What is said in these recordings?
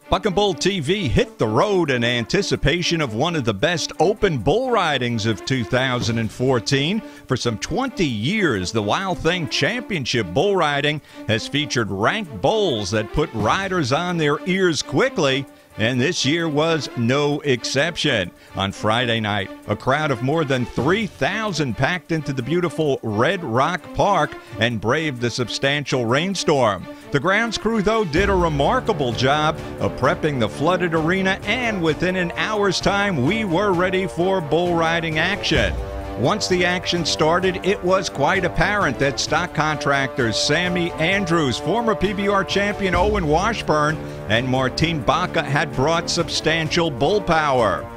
Buck and Bull TV hit the road in anticipation of one of the best open bull ridings of 2014. For some 20 years, the Wild Thing Championship Bull Riding has featured ranked bulls that put riders on their ears quickly, and this year was no exception. On Friday night, a crowd of more than 3,000 packed into the beautiful Red Rock Park and braved the substantial rainstorm. The grounds crew, though, did a remarkable job of prepping the flooded arena, and within an hour's time, we were ready for bull riding action. Once the action started, it was quite apparent that stock contractors Sammy, Andrews, former PBR champion Owen, Washburn, and Martin Baca had brought substantial bull power.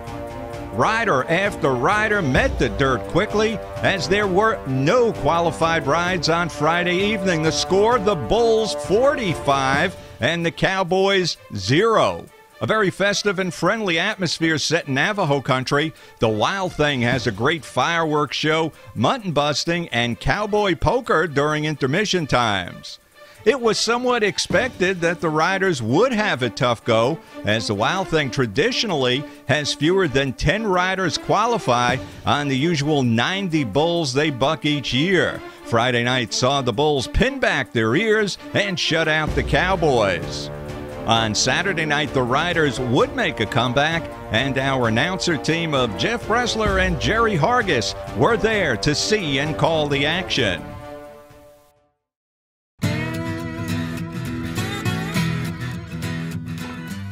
Rider after rider met the dirt quickly, as there were no qualified rides on Friday evening. The score, the Bulls 45 and the Cowboys 0. A very festive and friendly atmosphere set in Navajo country. The Wild Thing has a great fireworks show, mutton busting, and cowboy poker during intermission times. It was somewhat expected that the riders would have a tough go, as the Wild Thing traditionally has fewer than 10 riders qualify on the usual 90 bulls they buck each year. Friday night saw the bulls pin back their ears and shut out the Cowboys. On Saturday night, the riders would make a comeback, and our announcer team of Jeff Bressler and Jerry Hargis were there to see and call the action.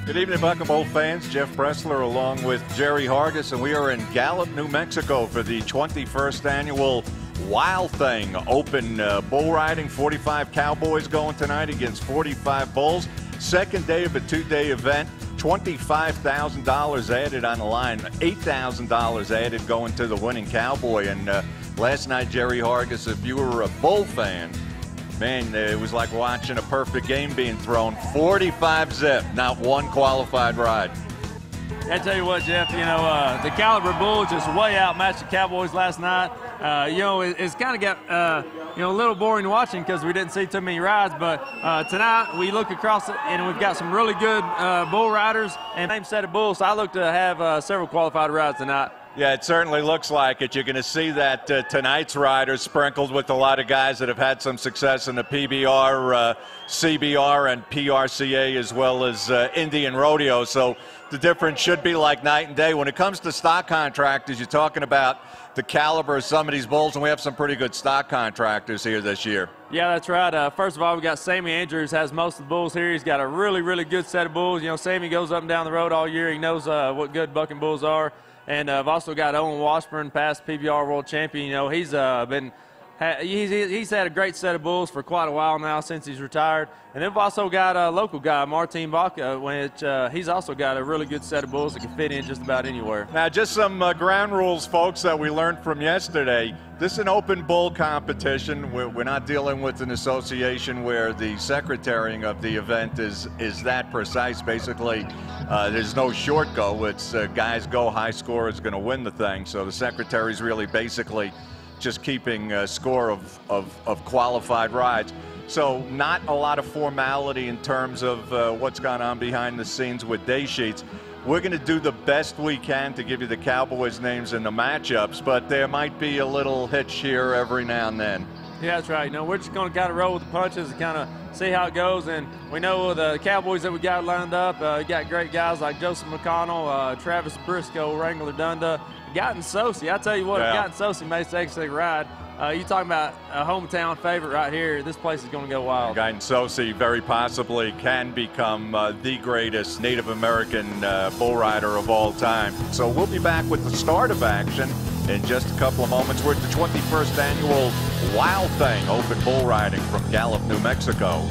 Good evening, Buck and Bull fans. Jeff Bressler along with Jerry Hargis, and we are in Gallup, New Mexico for the 21st annual Wild Thing Open Bull Riding. 45 Cowboys going tonight against 45 Bulls. Second day of a two-day event. $25,000 added on the line. $8,000 added going to the winning Cowboy. And last night, Jerry Hargis, if you were a Bull fan, man, it was like watching a perfect game being thrown. 45 zip, not one qualified ride. I tell you what, Jeff, you know, the caliber Bulls just way outmatched the Cowboys last night. You know, it's kind of got, you know, a little boring watching because we didn't see too many rides. But tonight we look across it, and we've got some really good bull riders and same set of bulls. So I look to have several qualified rides tonight. Yeah, it certainly looks like it. You're going to see that tonight's riders sprinkled with a lot of guys that have had some success in the PBR, CBR, and PRCA, as well as Indian Rodeo. So the difference should be like night and day. When it comes to stock contractors, you're talking about the caliber of some of these bulls, and we have some pretty good stock contractors here this year. Yeah, that's right. First of all, we got Sammy Andrews, has most of the bulls here. He's got a really, really good set of bulls. You know, Sammy goes up and down the road all year. He knows what good bucking bulls are. And I've also got Owen Washburn, past PBR world champion. You know, he's he's had a great set of bulls for quite a while now since he's retired. And then we've also got a local guy, Martin Baca, which he's also got a really good set of bulls that can fit in just about anywhere. Now, just some ground rules, folks, that we learned from yesterday. This is an open bull competition. We're not dealing with an association where the secretarying of the event is that precise. Basically, there's no short go. It's guys go, high score is going to win the thing. So the secretary's really basically just keeping a score of qualified rides. So not a lot of formality in terms of what's gone on behind the scenes with day sheets. We're going to do the best we can to give you the Cowboys' names in the matchups, but there might be a little hitch here every now and then. Yeah, that's right. You know, we're just going to kind of roll with the punches and kind of see how it goes. And we know the Cowboys that we got lined up, got great guys like Joseph McConnell, Travis Briscoe, Wrangler Dunda, Guyton Sosi. I tell you what, yeah. Guyton Sosi may take a ride. You talking about a hometown favorite right here. This place is going to go wild. Guyton Sosi very possibly can become the greatest Native American bull rider of all time. So we'll be back with the start of action in just a couple of moments. We're at the 21st annual Wild Thing Open Bull Riding from Gallup, New Mexico.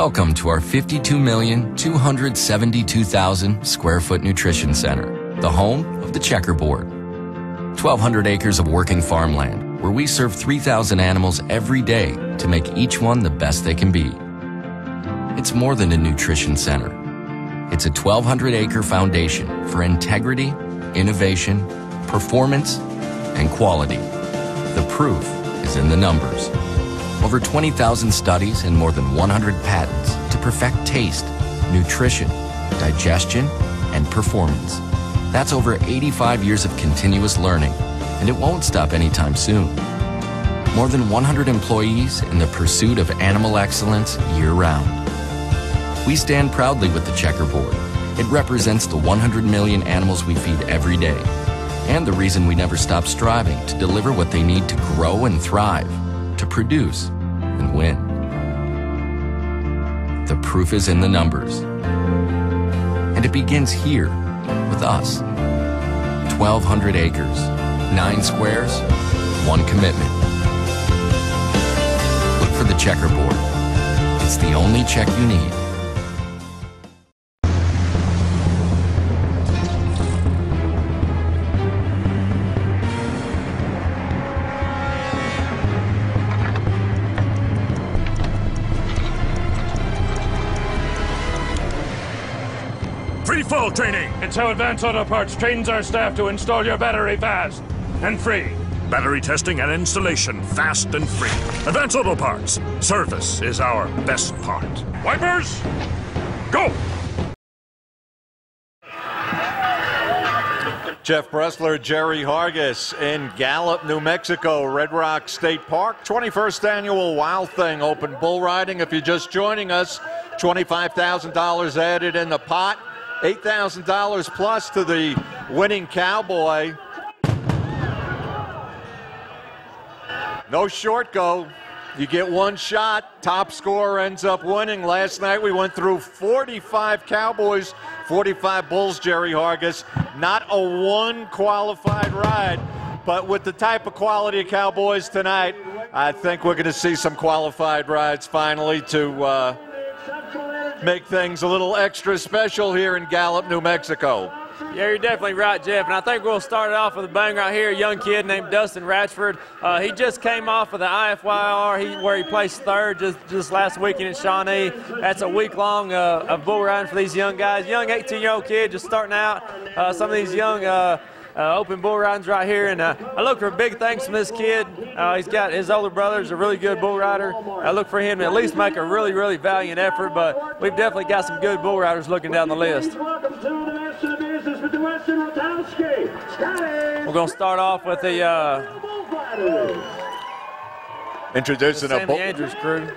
Welcome to our 52,272,000 square foot nutrition center, the home of the checkerboard. 1,200 acres of working farmland where we serve 3,000 animals every day to make each one the best they can be. It's more than a nutrition center. It's a 1,200-acre foundation for integrity, innovation, performance, and quality. The proof is in the numbers. Over 20,000 studies and more than 100 patents to perfect taste, nutrition, digestion, and performance. That's over 85 years of continuous learning, and it won't stop anytime soon. More than 100 employees in the pursuit of animal excellence year-round. We stand proudly with the checkerboard. It represents the 100 million animals we feed every day, and the reason we never stop striving to deliver what they need to grow and thrive, to produce and win. The proof is in the numbers. And it begins here with us. 1,200 acres, 9 squares, 1 commitment. Look for the checkerboard. It's the only check you need. Free-fall training! It's how Advanced Auto Parts trains our staff to install your battery fast and free. Battery testing and installation fast and free. Advanced Auto Parts. Service is our best part. Wipers, go! Jeff Bressler, Jerry Hargis in Gallup, New Mexico, Red Rock State Park. 21st Annual Wild Thing Open Bull Riding. If you're just joining us, $25,000 added in the pot. $8,000 plus to the winning cowboy. No short go. You get one shot. Top scorer ends up winning. Last night we went through 45 cowboys, 45 bulls, Jerry Hargis. Not a one qualified ride. But with the type of quality of cowboys tonight, I think we're going to see some qualified rides finally to make things a little extra special here in Gallup, New Mexico. Yeah, you're definitely right, Jeff. And I think we'll start it off with a bang right here. A young kid named Dustin Ratchford. He just came off of the IFYR where he placed third just last weekend at Shawnee. That's a week-long of bull riding for these young guys. Young 18-year-old kid just starting out. Some of these young open bull ridings right here, and I look for big things from this kid. He's got his older brother's a really good bull rider. I look for him to at least make a really, really valiant effort, but we've definitely got some good bull riders looking down the list. We're going to start off with the introducing Sammy Andrews crew.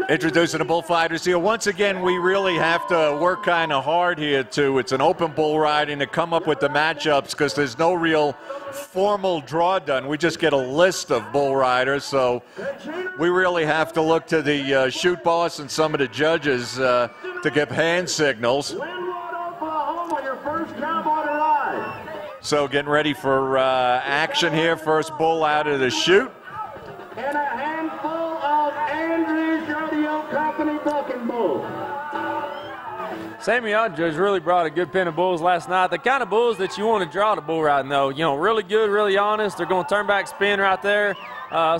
Introducing the bullfighters here. Once again, we really have to work kind of hard here, too. It's an open bull riding to come up with the matchups because there's no real formal draw done. We just get a list of bull riders, so we really have to look to the shoot boss and some of the judges to give hand signals. So getting ready for action here. First bull out of the chute. And a handful of Andrews Rodeo Company bucking bulls. Sammy Andrews really brought a good pen of bulls last night. The kind of bulls that you want to draw to bull riding, though. You know, really good, really honest. They're going to turn back spin right there.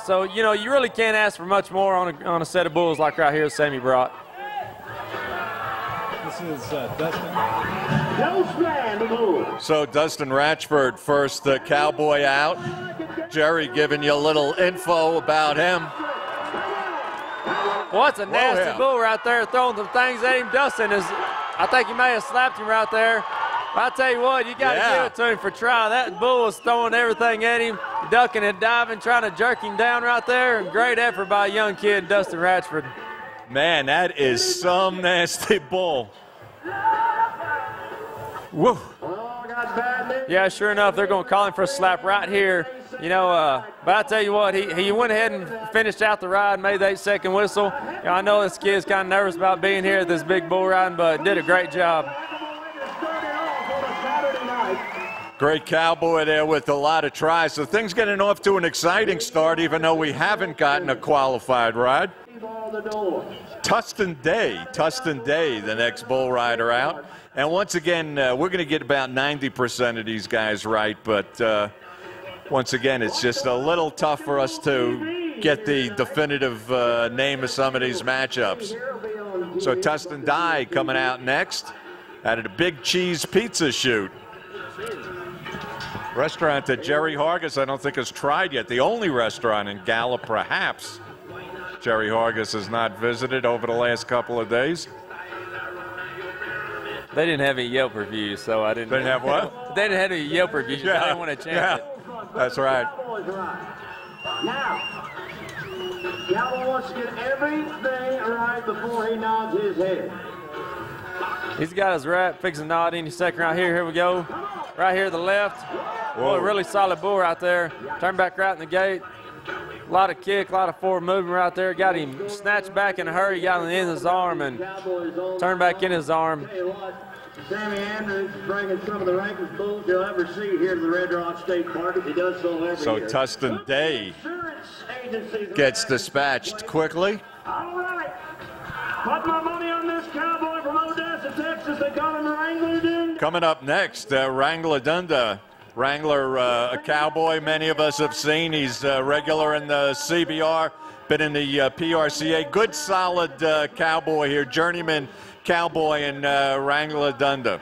So, you know, you really can't ask for much more on a set of bulls like right here Sammy brought. This is Dustin. So Dustin Ratchford first, the cowboy out. Jerry giving you a little info about him. Well, that's a nasty bull right there throwing some things at him. Dustin is, I think he may have slapped him right there. But I tell you what, you got to give it to him for try. That bull was throwing everything at him, ducking and diving, trying to jerk him down right there. And great effort by a young kid, Dustin Ratchford. Man, that is some nasty bull. Woo. Yeah, sure enough, they're going to call him for a slap right here. You know, but I tell you what, he went ahead and finished out the ride, made the 8-second whistle. You know, I know this kid's kind of nervous about being here at this big bull riding, but did a great job. Great cowboy there with a lot of tries. So things getting off to an exciting start, even though we haven't gotten a qualified ride. on the door. Tustin Day, the next bull rider out. And once again, we're going to get about 90% of these guys right, but once again, it's just a little tough for us to get the definitive name of some of these matchups. So Tustin Day coming out next out of the Big Cheese Pizza Shoot. Restaurant that Jerry Hargis, I don't think, has tried yet. The only restaurant in Gallup, perhaps, Jerry Hargis has not visited over the last couple of days. They didn't have any Yelp reviews, so I didn't. They didn't have what? They didn't have any Yelp reviews. Yeah. I didn't want to chance it. That's right. Now, Gallup wants to get everything right before he nods his head. He's got his wrap, fixing to nod any second right here. Here we go. Right here to the left. Boy, really solid bull right there. Turn back right in the gate. A lot of kick, a lot of forward movement right there. Got him snatched back in a hurry, got him in his arm, and turned back in his arm. Sammy Andrews is bringing some of the rankest bulls you'll ever see here to the Red Rock State Park. He does so every year. So Tustin Day gets dispatched quickly. All right. Put my money on this cowboy from Odessa, Texas. They call him Raylando. Coming up next, Raylando. Wrangler, a cowboy many of us have seen. He's regular in the CBR, been in the PRCA. Good, solid cowboy here, journeyman cowboy in Raylando.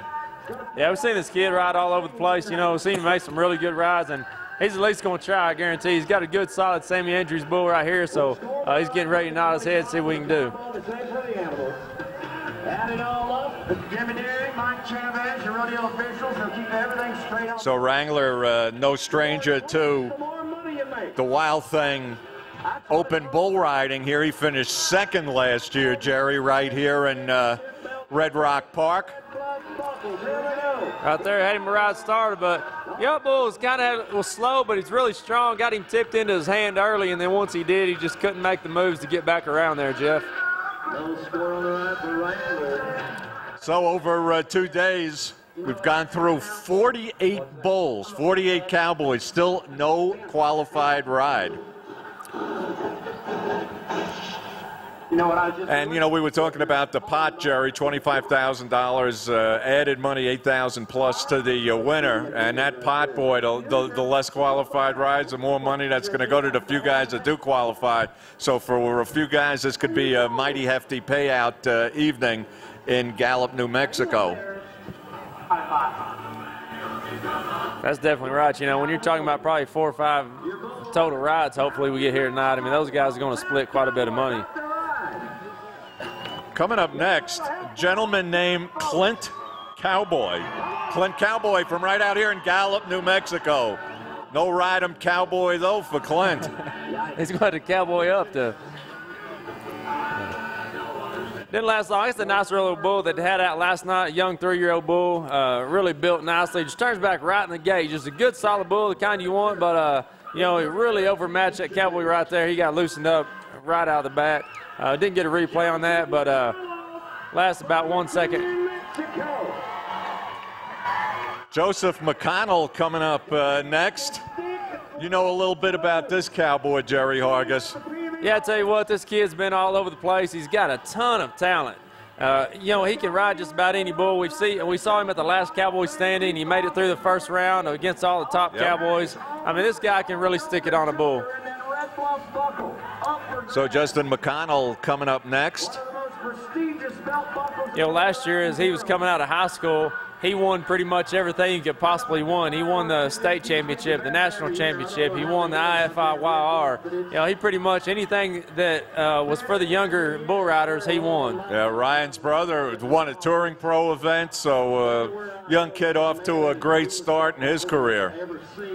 Yeah, we've seen this kid ride all over the place. You know, we've seen him make some really good rides, and he's at least going to try, I guarantee. He's got a good, solid Sammy Andrews bull right here, so he's getting ready to nod his head, see what we can do. Add it all up. Jimmy Deering, Mike Chavez, your rodeo officials, will keep everything straight on. So Wrangler, no stranger to the Wild Thing open bull riding here. He finished second last year, Jerry, right here in Red Rock Park. Right there, had him a ride started, but Young Bull was slow, but he's really strong. Got him tipped into his hand early, and then once he did, he just couldn't make the moves to get back around there, Jeff. No score on the right for Wrangler. So over 2 days, we've gone through 48 bulls, 48 cowboys, still no qualified ride. You know what I just And, you know, we were talking about the pot, Jerry, $25,000 added money, $8,000 plus to the winner. And that pot, boy, the less qualified rides, the more money that's going to go to the few guys that do qualify. So for a few guys, this could be a mighty hefty payout evening in Gallup, New Mexico. That's definitely right. You know, when you're talking about probably 4 or 5 total rides, hopefully we get here tonight. I mean, those guys are going to split quite a bit of money. Coming up next, gentleman named Clint Cowboy. Clint Cowboy from right out here in Gallup, New Mexico. No ride 'em cowboy, though, for Clint. He's going to cowboy up to. Didn't last long. It's a nice little bull that had out last night, a young 3-year-old bull, really built nicely. Just turns back right in the gate. Just a good, solid bull, the kind you want, but, you know, it really overmatched that cowboy right there. He got loosened up right out of the bat. Didn't get a replay on that, but lasts about 1 second. Joseph McConnel coming up next. You know a little bit about this cowboy, Jerry Hargis. Yeah, I tell you what, this kid's been all over the place. He's got a ton of talent. You know, he can ride just about any bull. We saw him at the last Cowboy Standing. He made it through the first round against all the top Cowboys. I mean, this guy can really stick it on a bull. So Justin McConnell coming up next. You know, last year as he was coming out of high school, he won pretty much everything he could possibly win. He won the state championship, the national championship. He won the IFIYR. You know, he pretty much anything that was for the younger bull riders, he won. Yeah, Ryan's brother won a touring pro event, so young kid off to a great start in his career.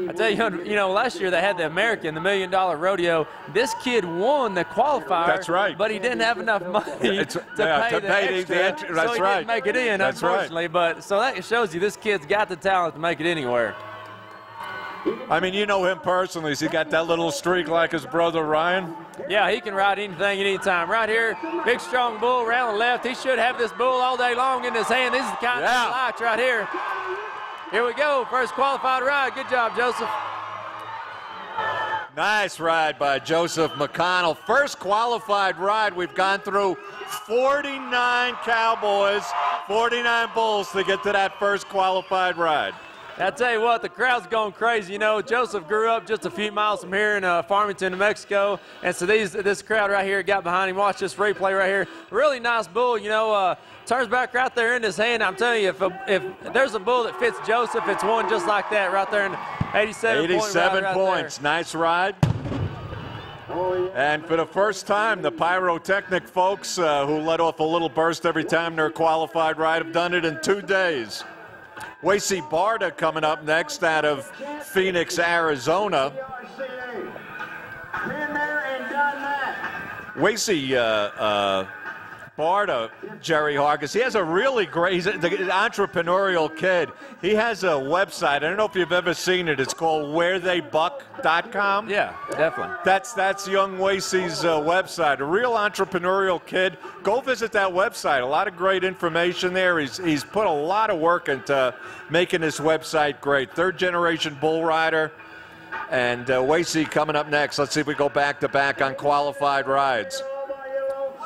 I tell you, know, last year they had the American, the $1 Million Rodeo. This kid won the qualifier. That's right. But he didn't have enough money to pay the extra, entry. That's so he right. didn't make it in, That's unfortunately. Right. But so that shows you this kid's got the talent to make it anywhere. I mean, you know him personally. Has he got that little streak like his brother Ryan? Yeah, he can ride anything at any time. Right here, big strong bull around the left. He should have this bull all day long in his hand. This is the kind of he likes right here. Here we go, first qualified ride. Good job, Joseph. Nice ride by Joseph McConnell. First qualified ride. We've gone through 49 Cowboys, 49 Bulls to get to that first qualified ride. I tell you what, the crowd's going crazy. You know, Joseph grew up just a few miles from here in Farmington, New Mexico, and so this crowd right here got behind him. Watch this replay right here. Really nice bull, you know, turns back right there in his hand. I'm telling you, if there's a bull that fits Joseph, it's one just like that right there in 87 points. Nice ride. And for the first time, the pyrotechnic folks who let off a little burst every time they're qualified ride have done it in 2 days. Wacy Barta coming up next out of Phoenix, Arizona. Wacy Barta, Jerry Hargis, he has a really great, he's an entrepreneurial kid. He has a website. I don't know if you've ever seen it. It's called wheretheybuck.com. Yeah, definitely. That's young Wacy's website. A real entrepreneurial kid. Go visit that website. A lot of great information there. He's put a lot of work into making this website great. Third generation bull rider. And Wacy coming up next. Let's see if we go back to back on qualified rides.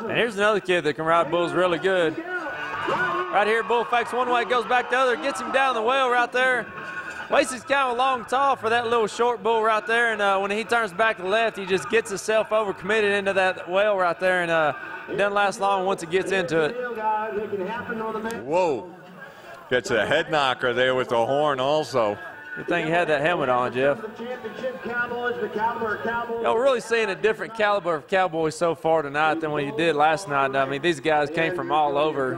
And here's another kid that can ride bulls really good. Right here, bull fakes one way, goes back the other, gets him down the well right there. Wacy's kind of long, tall for that little short bull right there, and when he turns back to the left, he just gets himself overcommitted into that well right there, and it doesn't last long once it gets into it. Whoa. Gets a head knocker there with the horn also. Good thing you had that helmet on, Jeff. You know, really seeing a different caliber of Cowboys so far tonight than what you did last night. I mean, these guys came from all over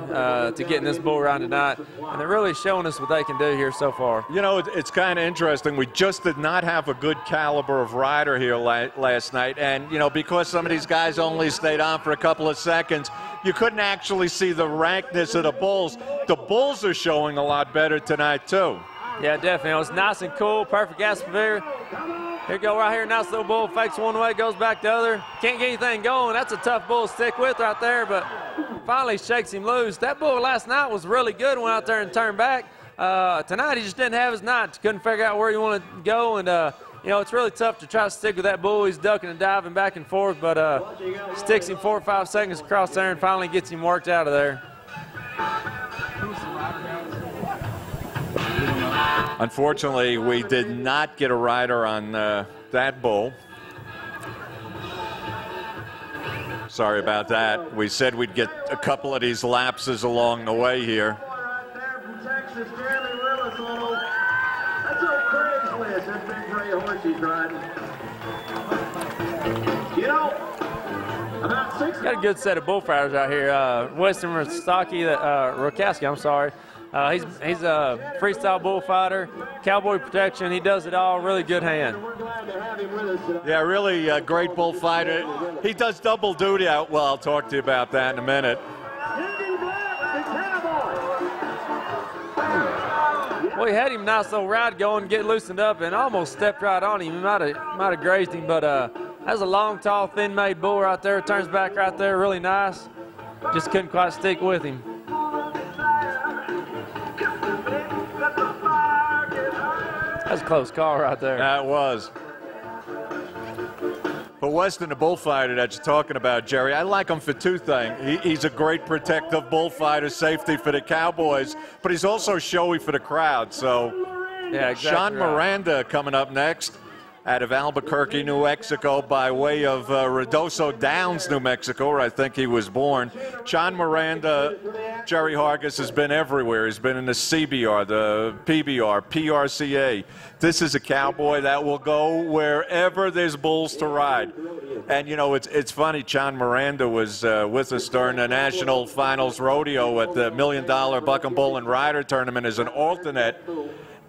to get in this bull ride tonight, and they're really showing us what they can do here so far. You know, it's kind of interesting. We just did not have a good caliber of rider here last night, and, you know, because some of these guys only stayed on for a couple of seconds, you couldn't actually see the rankness of the bulls. The bulls are showing a lot better tonight, too. Yeah, definitely. It was nice and cool, perfect atmosphere. Here you go right here, nice little bull, fakes one way, goes back the other. Can't get anything going. That's a tough bull to stick with right there, but finally shakes him loose. That bull last night was really good, went out there and turned back. Tonight he just didn't have his night. Couldn't figure out where he wanted to go, and you know, it's really tough to try to stick with that bull. He's ducking and diving back and forth, but sticks him 4 or 5 seconds across there and finally gets him worked out of there. Unfortunately, we did not get a rider on that bull. Sorry about that. We said we'd get a couple of these lapses along the way here. Got a good set of bullfighters out here. Weston Rokowski, I'm sorry. He's a freestyle bullfighter, cowboy protection. He does it all. Really good hand. Yeah, really great bullfighter. He does double duty out. Well, I'll talk to you about that in a minute. Well, he had him nice little ride going, get loosened up, and almost stepped right on him. He might have grazed him, but that's a long, tall, thin-made bull right there. Turns back right there, really nice. Just couldn't quite stick with him. That's a close call right there. That was. But Weston, the bullfighter that you're talking about, Jerry, I like him for two things. He's a great protective bullfighter, safety for the Cowboys, but he's also showy for the crowd. So, yeah, exactly. Sean Miranda coming up next out of Albuquerque, New Mexico, by way of Ruidoso Downs, New Mexico, where I think he was born. Sean Miranda, Jerry Hargis, has been everywhere. He's been in the CBR, the PBR, PRCA. This is a cowboy that will go wherever there's bulls to ride. And, you know, it's funny, Sean Miranda was with us during the National Finals Rodeo at the $1 Million Buck and Bull and Rider Tournament as an alternate.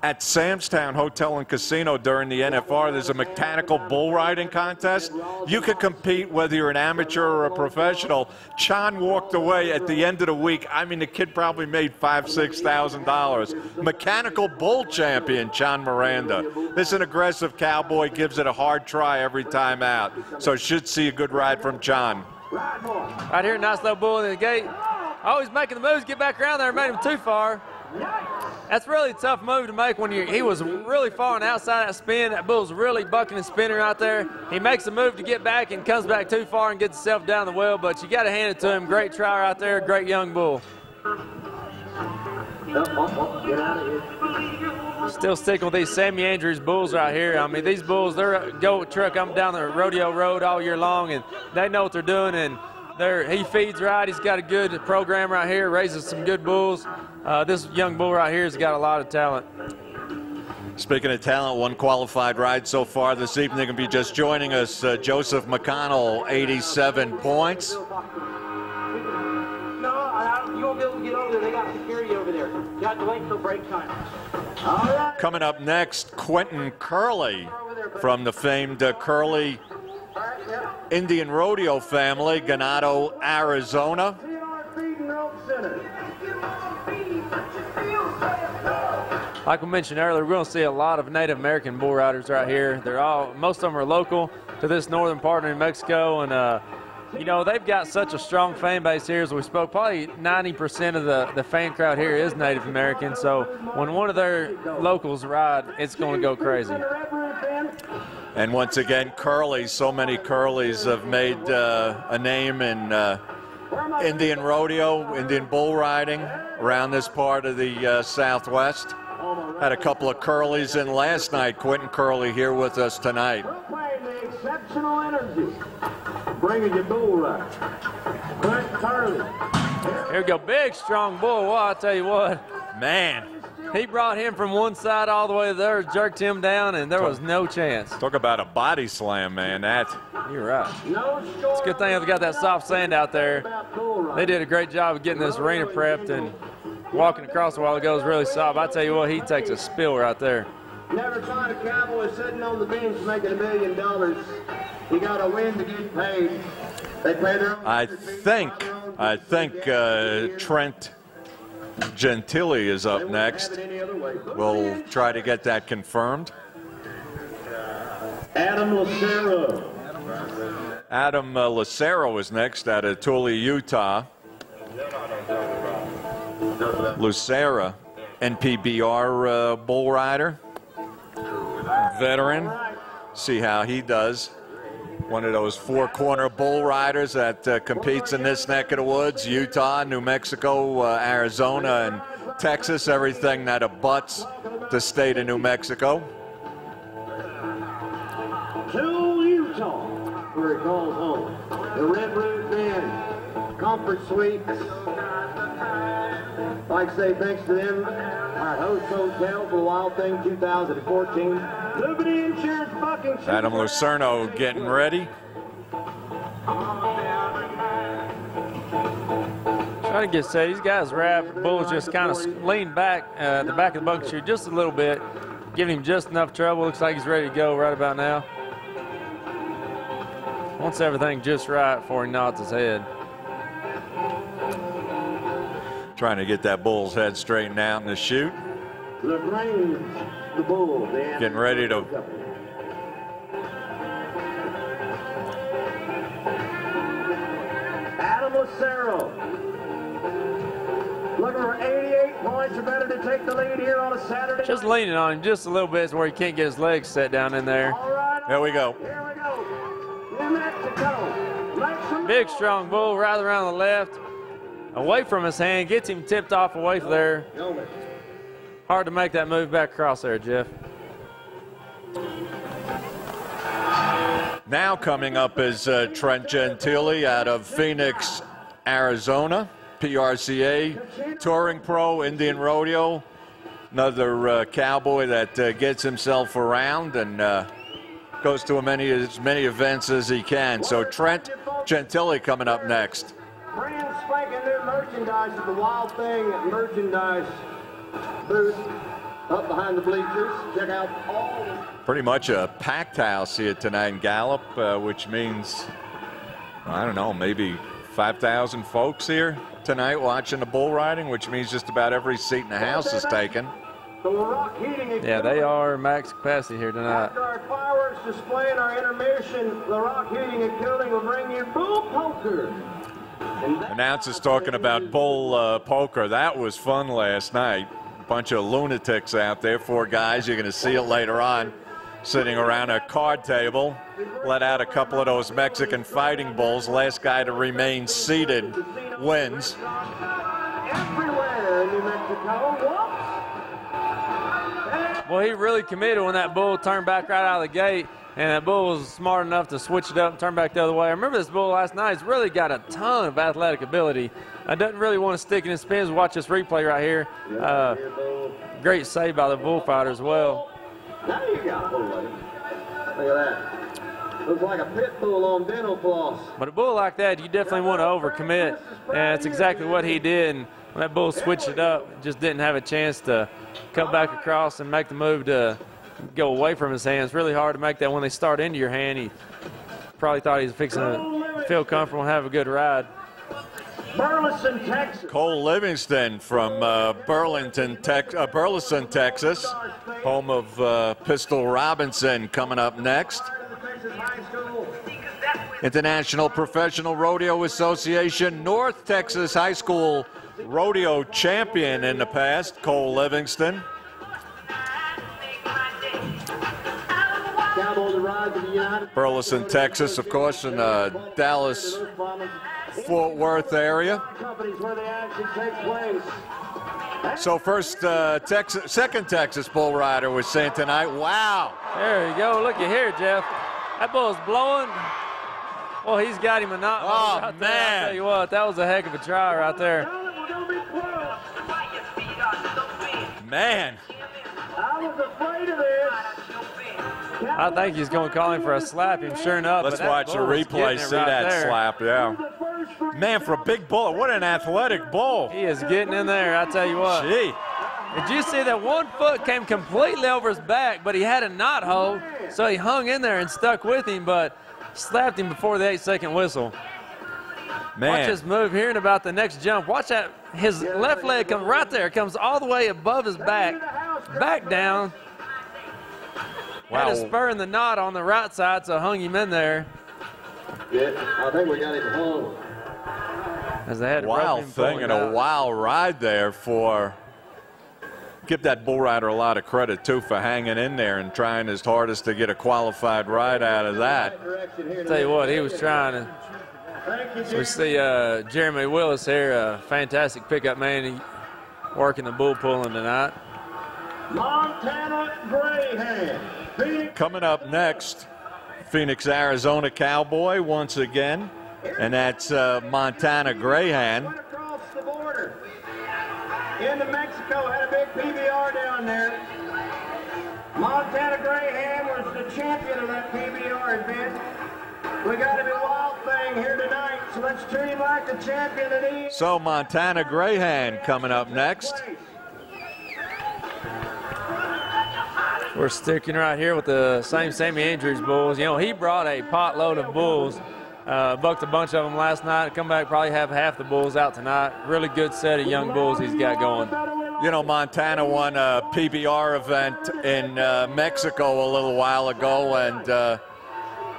At Sam's Town Hotel and Casino during the NFR, there's a mechanical bull riding contest. You could compete whether you're an amateur or a professional. Chan walked away at the end of the week. I mean, the kid probably made $5,000, $6,000. Mechanical bull champion, Chan Miranda. This is an aggressive cowboy, gives it a hard try every time out. So should see a good ride from Chan. Right here, nice little bull in the gate. Oh, he's making the moves, get back around there, made him too far. That's really a tough move to make when he was really far on the outside of that spin. That bull's really bucking and spinning right there. He makes a move to get back and comes back too far and gets himself down the well, but you got to hand it to him. Great try right there, great young bull. Get out of here. Still sticking with these Sammy Andrews bulls right here. I mean, these bulls, they're go truck up down the rodeo road all year long, and they know what they're doing, and he feeds right. He's got a good program right here, raises some good bulls. This young bull right here has got a lot of talent. Speaking of talent, one qualified ride so far this evening. If you're just joining us, Joseph McConnell, 87 points. You won't be able to get over there. They got security over there. You have to wait till break time. All right. Coming up next, Quentin Curley from the famed Curley Indian Rodeo family, Ganado, Arizona. Like we mentioned earlier, we're going to see a lot of Native American bull riders right here. Most of them are local to this northern part of New Mexico, and you know, they've got such a strong fan base here. As we spoke, probably 90% of the fan crowd here is Native American. So when one of their locals ride, it's going to go crazy. And once again, Curleys, so many Curleys have made a name in Indian rodeo, Indian bull riding around this part of the Southwest. Had a couple of Curleys in last night. Quentin Curley here with us tonight. Exceptional energy. Bringing your bull ride. Clint Curley. Here we go, big, strong bull. Well, I'll tell you what. Man. He brought him from one side all the way there, jerked him down, and there was no chance. Talk about a body slam, man. You're right. It's a good thing they've got that soft sand out there. They did a great job of getting this arena prepped, and walking across a while ago was really soft. I tell you what, he takes a spill right there. Never find a cowboy sitting on the bench making $1 million. You got to win to get paid. They pay their own. I think Trent Gentile is up next. We'll try to get that confirmed. Adam Lucero. Adam Lucero is next out of Tully, Utah. Lucero, NPBR bull rider, veteran. See how he does. One of those four-corner bull riders that competes in this neck of the woods. Utah, New Mexico, Arizona, and Texas, everything that abuts the state of New Mexico. To Utah, where it calls home. The Red Roof Inn, Comfort Suites. Like I say, thanks to them, our host hotel for the Wild Thing 2014. Liberty Insurance Bucking. Adam Lucerno getting ready. Trying to get set. These guys wrap. Bulls just kind of lean back, the back of the bucket chute just a little bit, giving him just enough trouble. Looks like he's ready to go right about now. Wants everything just right before he nods his head. Trying to get that bull's head straightened out in the chute. LaGrange, the bull. Getting ready to. Adam Lucero. Looking for 88 points or better to take the lead here on a Saturday. Just leaning on him just a little bit where he can't get his legs set down in there. All right. There we go. Here we go. New Mexico. Big, strong bull right around the left. Away from his hand, gets him tipped off away from there. Hard to make that move back across there, Jeff. Now coming up is Trent Gentile out of Phoenix, Arizona. PRCA, Touring Pro, Indian Rodeo. Another cowboy that gets himself around and goes to as many events as he can. So Trent Gentile coming up next. Brand spanking new merchandise at the Wild Thing merchandise booth up behind the bleachers. Check out all. Pretty much a packed house here tonight in Gallup, which means, I don't know, maybe 5,000 folks here tonight watching the bull riding, which means just about every seat in the house is taken. Yeah, they are max capacity here tonight. After our fireworks display and our intermission, the Rock Heating and Cooling will bring you bull poker. Announcers talking about bull poker. That was fun last night. bunch of lunatics out there, 4 guys. You're going to see it later on, sitting around a card table. Let out a couple of those Mexican fighting bulls. Last guy to remain seated wins. Everywhere in New Mexico. Well, he really committed when that bull turned back right out of the gate, and that bull was smart enough to switch it up and turn back the other way. I remember this bull last night. He's really got a ton of athletic ability. I doesn't really want to stick in his spins. Watch this replay right here. Great save by the bullfighter as well. Now you got bull. Look at that. Looks like a pit bull on dental floss. But a bull like that, you definitely want to overcommit, and that's exactly what he did. And when that bull switched it up, just didn't have a chance to cut back across and make the move to go away from his hands. Really hard to make that when they start into your hand. He probably thought he was fixing to feel comfortable and have a good ride. Burleson, Texas. Cole Livingston from Burleson, Texas, home of Pistol Robinson, coming up next. International Professional Rodeo Association North Texas High School rodeo champion in the past, Cole Livingston. Burleson, Texas, of course, in the Dallas-Fort Worth area. So second Texas bull rider was saying tonight, wow. There you go. Look at here, Jeff. That bull's blowing. Well, he's got him a knot. Oh, man. I'll tell you what, that was a heck of a try right there. Man. I was afraid of this. I think he's going to call him for a slap him, sure enough. Let's watch the replay, see that slap, yeah. Man, for a big bull, what an athletic bull. He is getting in there, I tell you what. Gee. Did you see that one foot came completely over his back, but he had a knot hold, so he hung in there and stuck with him, but slapped him before the 8-second whistle. Man. Watch this move here and about the next jump. Watch that. His left leg comes right there, comes all the way above his back down. Wow. Had a spur in the knot on the right side, so hung him in there. Yeah, I think we got him hung. As they had wild thing and a wild ride there for. Give that bull rider a lot of credit, too, for hanging in there and trying his hardest to get a qualified ride out of that. I'll tell you what, he was trying to. We see Jeremy Willis here, a fantastic pickup man. He working the bull pulling tonight. Montana Greyhound. Coming up next, Phoenix, Arizona Cowboy once again, and that's Montana Greyhound. Across the border. Into Mexico, had a big PBR down there. Montana Greyhound was the champion of that PBR event. We got him a wild thing here tonight, so let's treat him like the champion that he is. So Montana Greyhound coming up next. We're sticking right here with the same Sammy Andrews bulls. You know, he brought a potload of bulls. Bucked a bunch of them last night. Come back, probably have half the bulls out tonight. Really good set of young bulls he's got going. You know, Montana won a PBR event in Mexico a little while ago, and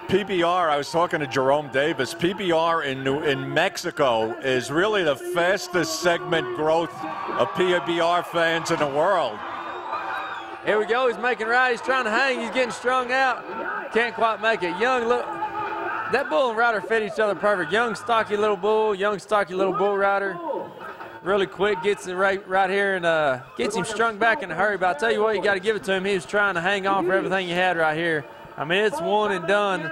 PBR, I was talking to Jerome Davis, PBR in Mexico is really the fastest segment growth of PBR fans in the world. Here we go, he's making right, he's trying to hang, he's getting strung out. Can't quite make it. Young, look, that bull and rider fit each other perfect. Young, stocky little bull, young, stocky little bull rider. Really quick, gets it right here and gets him strung back in a hurry. But I tell you what, you got to give it to him. He was trying to hang on for everything he had right here. I mean, it's one and done.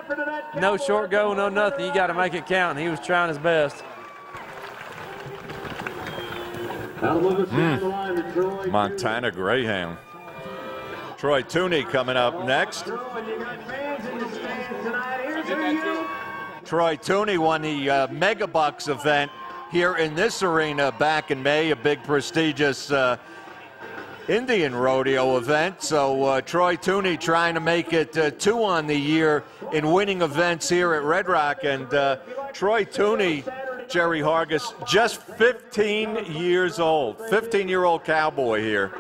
No short go, no nothing. You got to make it count. He was trying his best. Montana Greyhound. Troy Tooney coming up next. Troy Tooney won the Megabucks event here in this arena back in May, a big prestigious Indian rodeo event. So Troy Tooney trying to make it 2 on the year in winning events here at Red Rock. And Troy Tooney, Jerry Hargis, just 15 years old, 15-year-old cowboy here.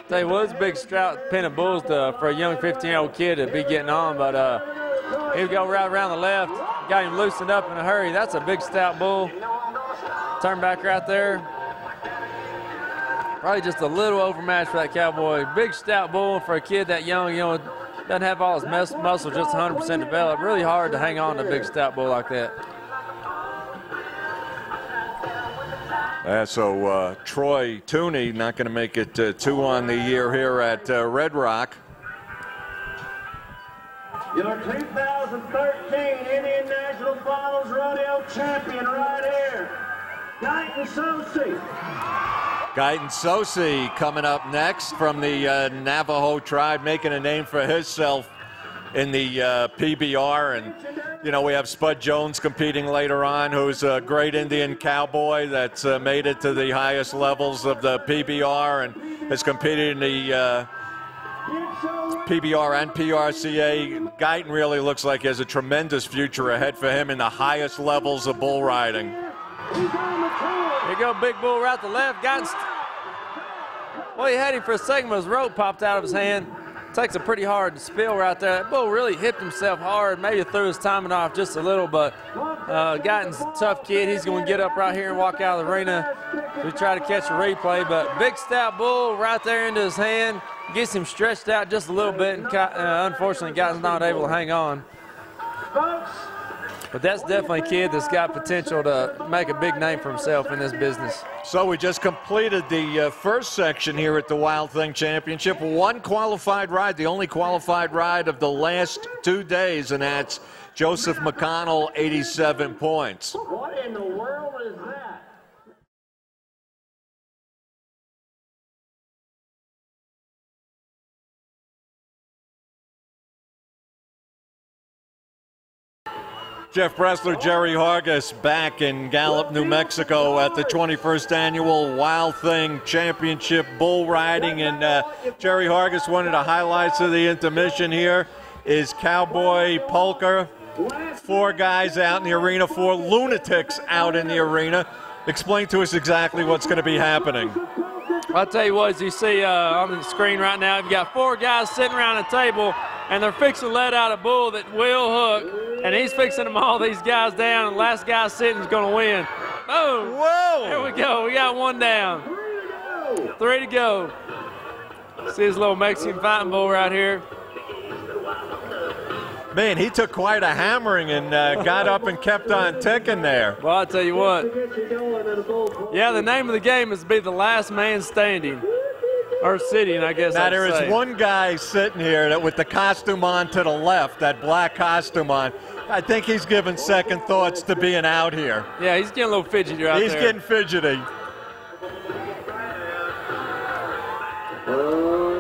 Tell you what, it's a big strout pen of bulls for a young 15-year-old kid to be getting on, but here we go right around the left. Got him loosened up in a hurry. That's a big stout bull. Turn back right there. Probably just a little overmatched for that cowboy. Big stout bull for a kid that young, you know, doesn't have all his muscle just 100% developed. Really hard to hang on to a big stout bull like that. So Troy Tooney not going to make it 2 on the year here at Red Rock. Your 2013 Indian National Finals Rodeo champion right here, Guyton Sosi. Guyton Sosi coming up next from the Navajo tribe, making a name for himself in the PBR. And, you know, we have Spud Jones competing later on, who's a great Indian cowboy that's made it to the highest levels of the PBR and has competed in the PBR and PRCA. Guyton really looks like he has a tremendous future ahead for him in the highest levels of bull riding. Here you go, big bull right to left. Guyton, well, he had him for a second, but his rope popped out of his hand. Takes a pretty hard spill right there. That bull really hipped himself hard, maybe threw his timing off just a little, but Guyton's a tough kid. He's going to get up right here and walk out of the arena. We try to catch a replay, but big stout bull right there into his hand. Gets him stretched out just a little bit, and unfortunately, Guyton's not able to hang on. But that's definitely a kid that's got potential to make a big name for himself in this business. So we just completed the first section here at the Wild Thing Championship. 1 qualified ride, the only qualified ride of the last 2 days, and that's Joseph McConnell, 87 points. What in the world is that? Jeff Bressler, Jerry Hargis back in Gallup, New Mexico at the 21st Annual Wild Thing Championship Bull Riding. And Jerry Hargis, one of the highlights of the intermission here is Cowboy Polka. 4 guys out in the arena, 4 lunatics out in the arena. Explain to us exactly what's going to be happening. I'll tell you what, as you see on the screen right now, you've got 4 guys sitting around a table, and they're fixing to let out a bull that will hook. And he's fixing them all these guys down, and the last guy sitting is going to win. Boom! Whoa! There we go. We got 1 down. 3 to go. See his little Mexican fighting bull right here. Man, he took quite a hammering and got up and kept on ticking there. Well, I'll tell you what. Yeah, the name of the game is to be the last man standing. Or sitting, I guess. Now, there is one guy sitting here that with the costume on to the left, that black costume on. I think he's giving second thoughts to being out here. Yeah, he's getting a little fidgety right there. He's getting fidgety.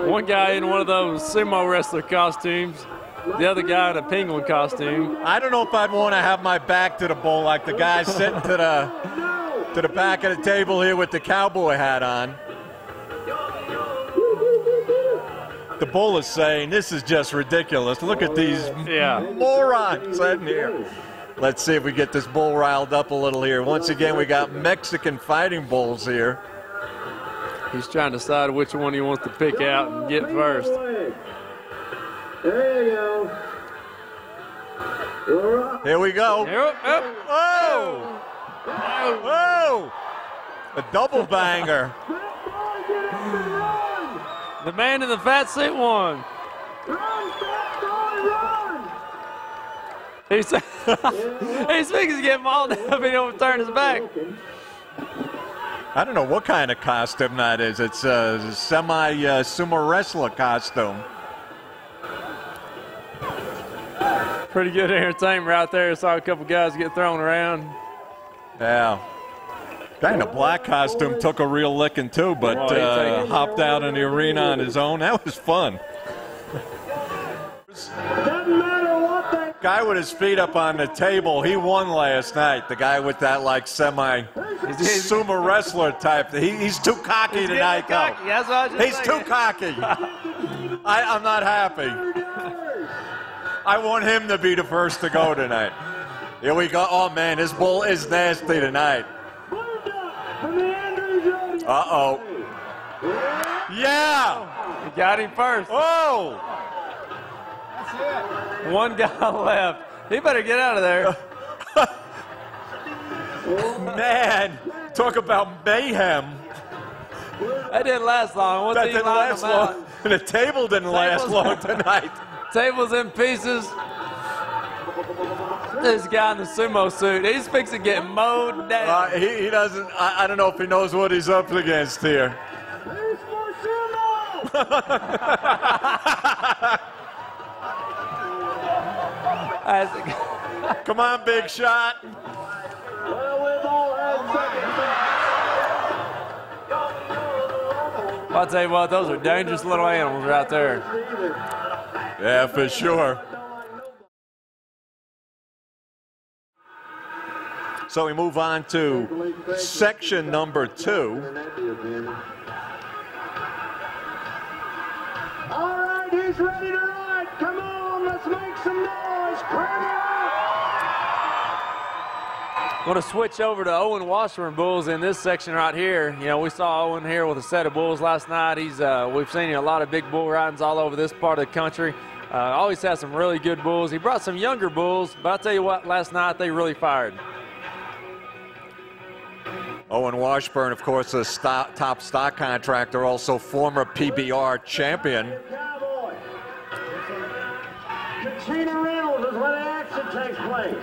One guy in one of those sumo wrestler costumes. The other guy in a penguin costume. I don't know if I'd want to have my back to the bull like the guy sitting to the back of the table here with the cowboy hat on. The bull is saying, this is just ridiculous. Look at these morons in here. Let's see if we get this bull riled up a little here. Once again, we got Mexican fighting bulls here. He's trying to decide which one he wants to pick out and get first. There you go. Here we go. Whoa! Whoa! A double banger. The man in the fat suit won. He's fixing to get mauled up and he don't turn his back. I don't know what kind of costume that is. It's a semi-sumo wrestler costume. Pretty good entertainment right there. Saw a couple guys get thrown around. Yeah. Guy in a black costume took a real licking too, but hopped out in the arena on his own. That was fun. Guy with his feet up on the table, he won last night. The guy with that like semi-sumo wrestler type. He's too cocky tonight, though. That's what I was He's too cocky. I'm not happy. I want him to be the first to go tonight. Here we go. Oh, man, this bull is nasty tonight. Uh-oh. Yeah! He got him first. Oh! 1 guy left. He better get out of there. Man, talk about mayhem. That didn't last long. That didn't last long. And the table didn't last long tonight. Table's in pieces. This guy in the sumo suit, he's fixing to get mowed down. He doesn't, I don't know if he knows what he's up against here. Come on, big shot. I'll tell you what, those are dangerous little animals right there. Yeah, for sure. So we move on to section number 2. All right, he's ready to ride. Come on, let's make some noise. Cram it up. Going to switch over to Owen Washburn bulls in this section right here. You know, we saw Owen here with a set of bulls last night. We've seen a lot of big bull ridings all over this part of the country. Always has some really good bulls. He brought some younger bulls, but I'll tell you what, last night they really fired. Owen Washburn, of course, a top stock contractor, also former PBR champion. Katrina Reynolds is where the action takes place.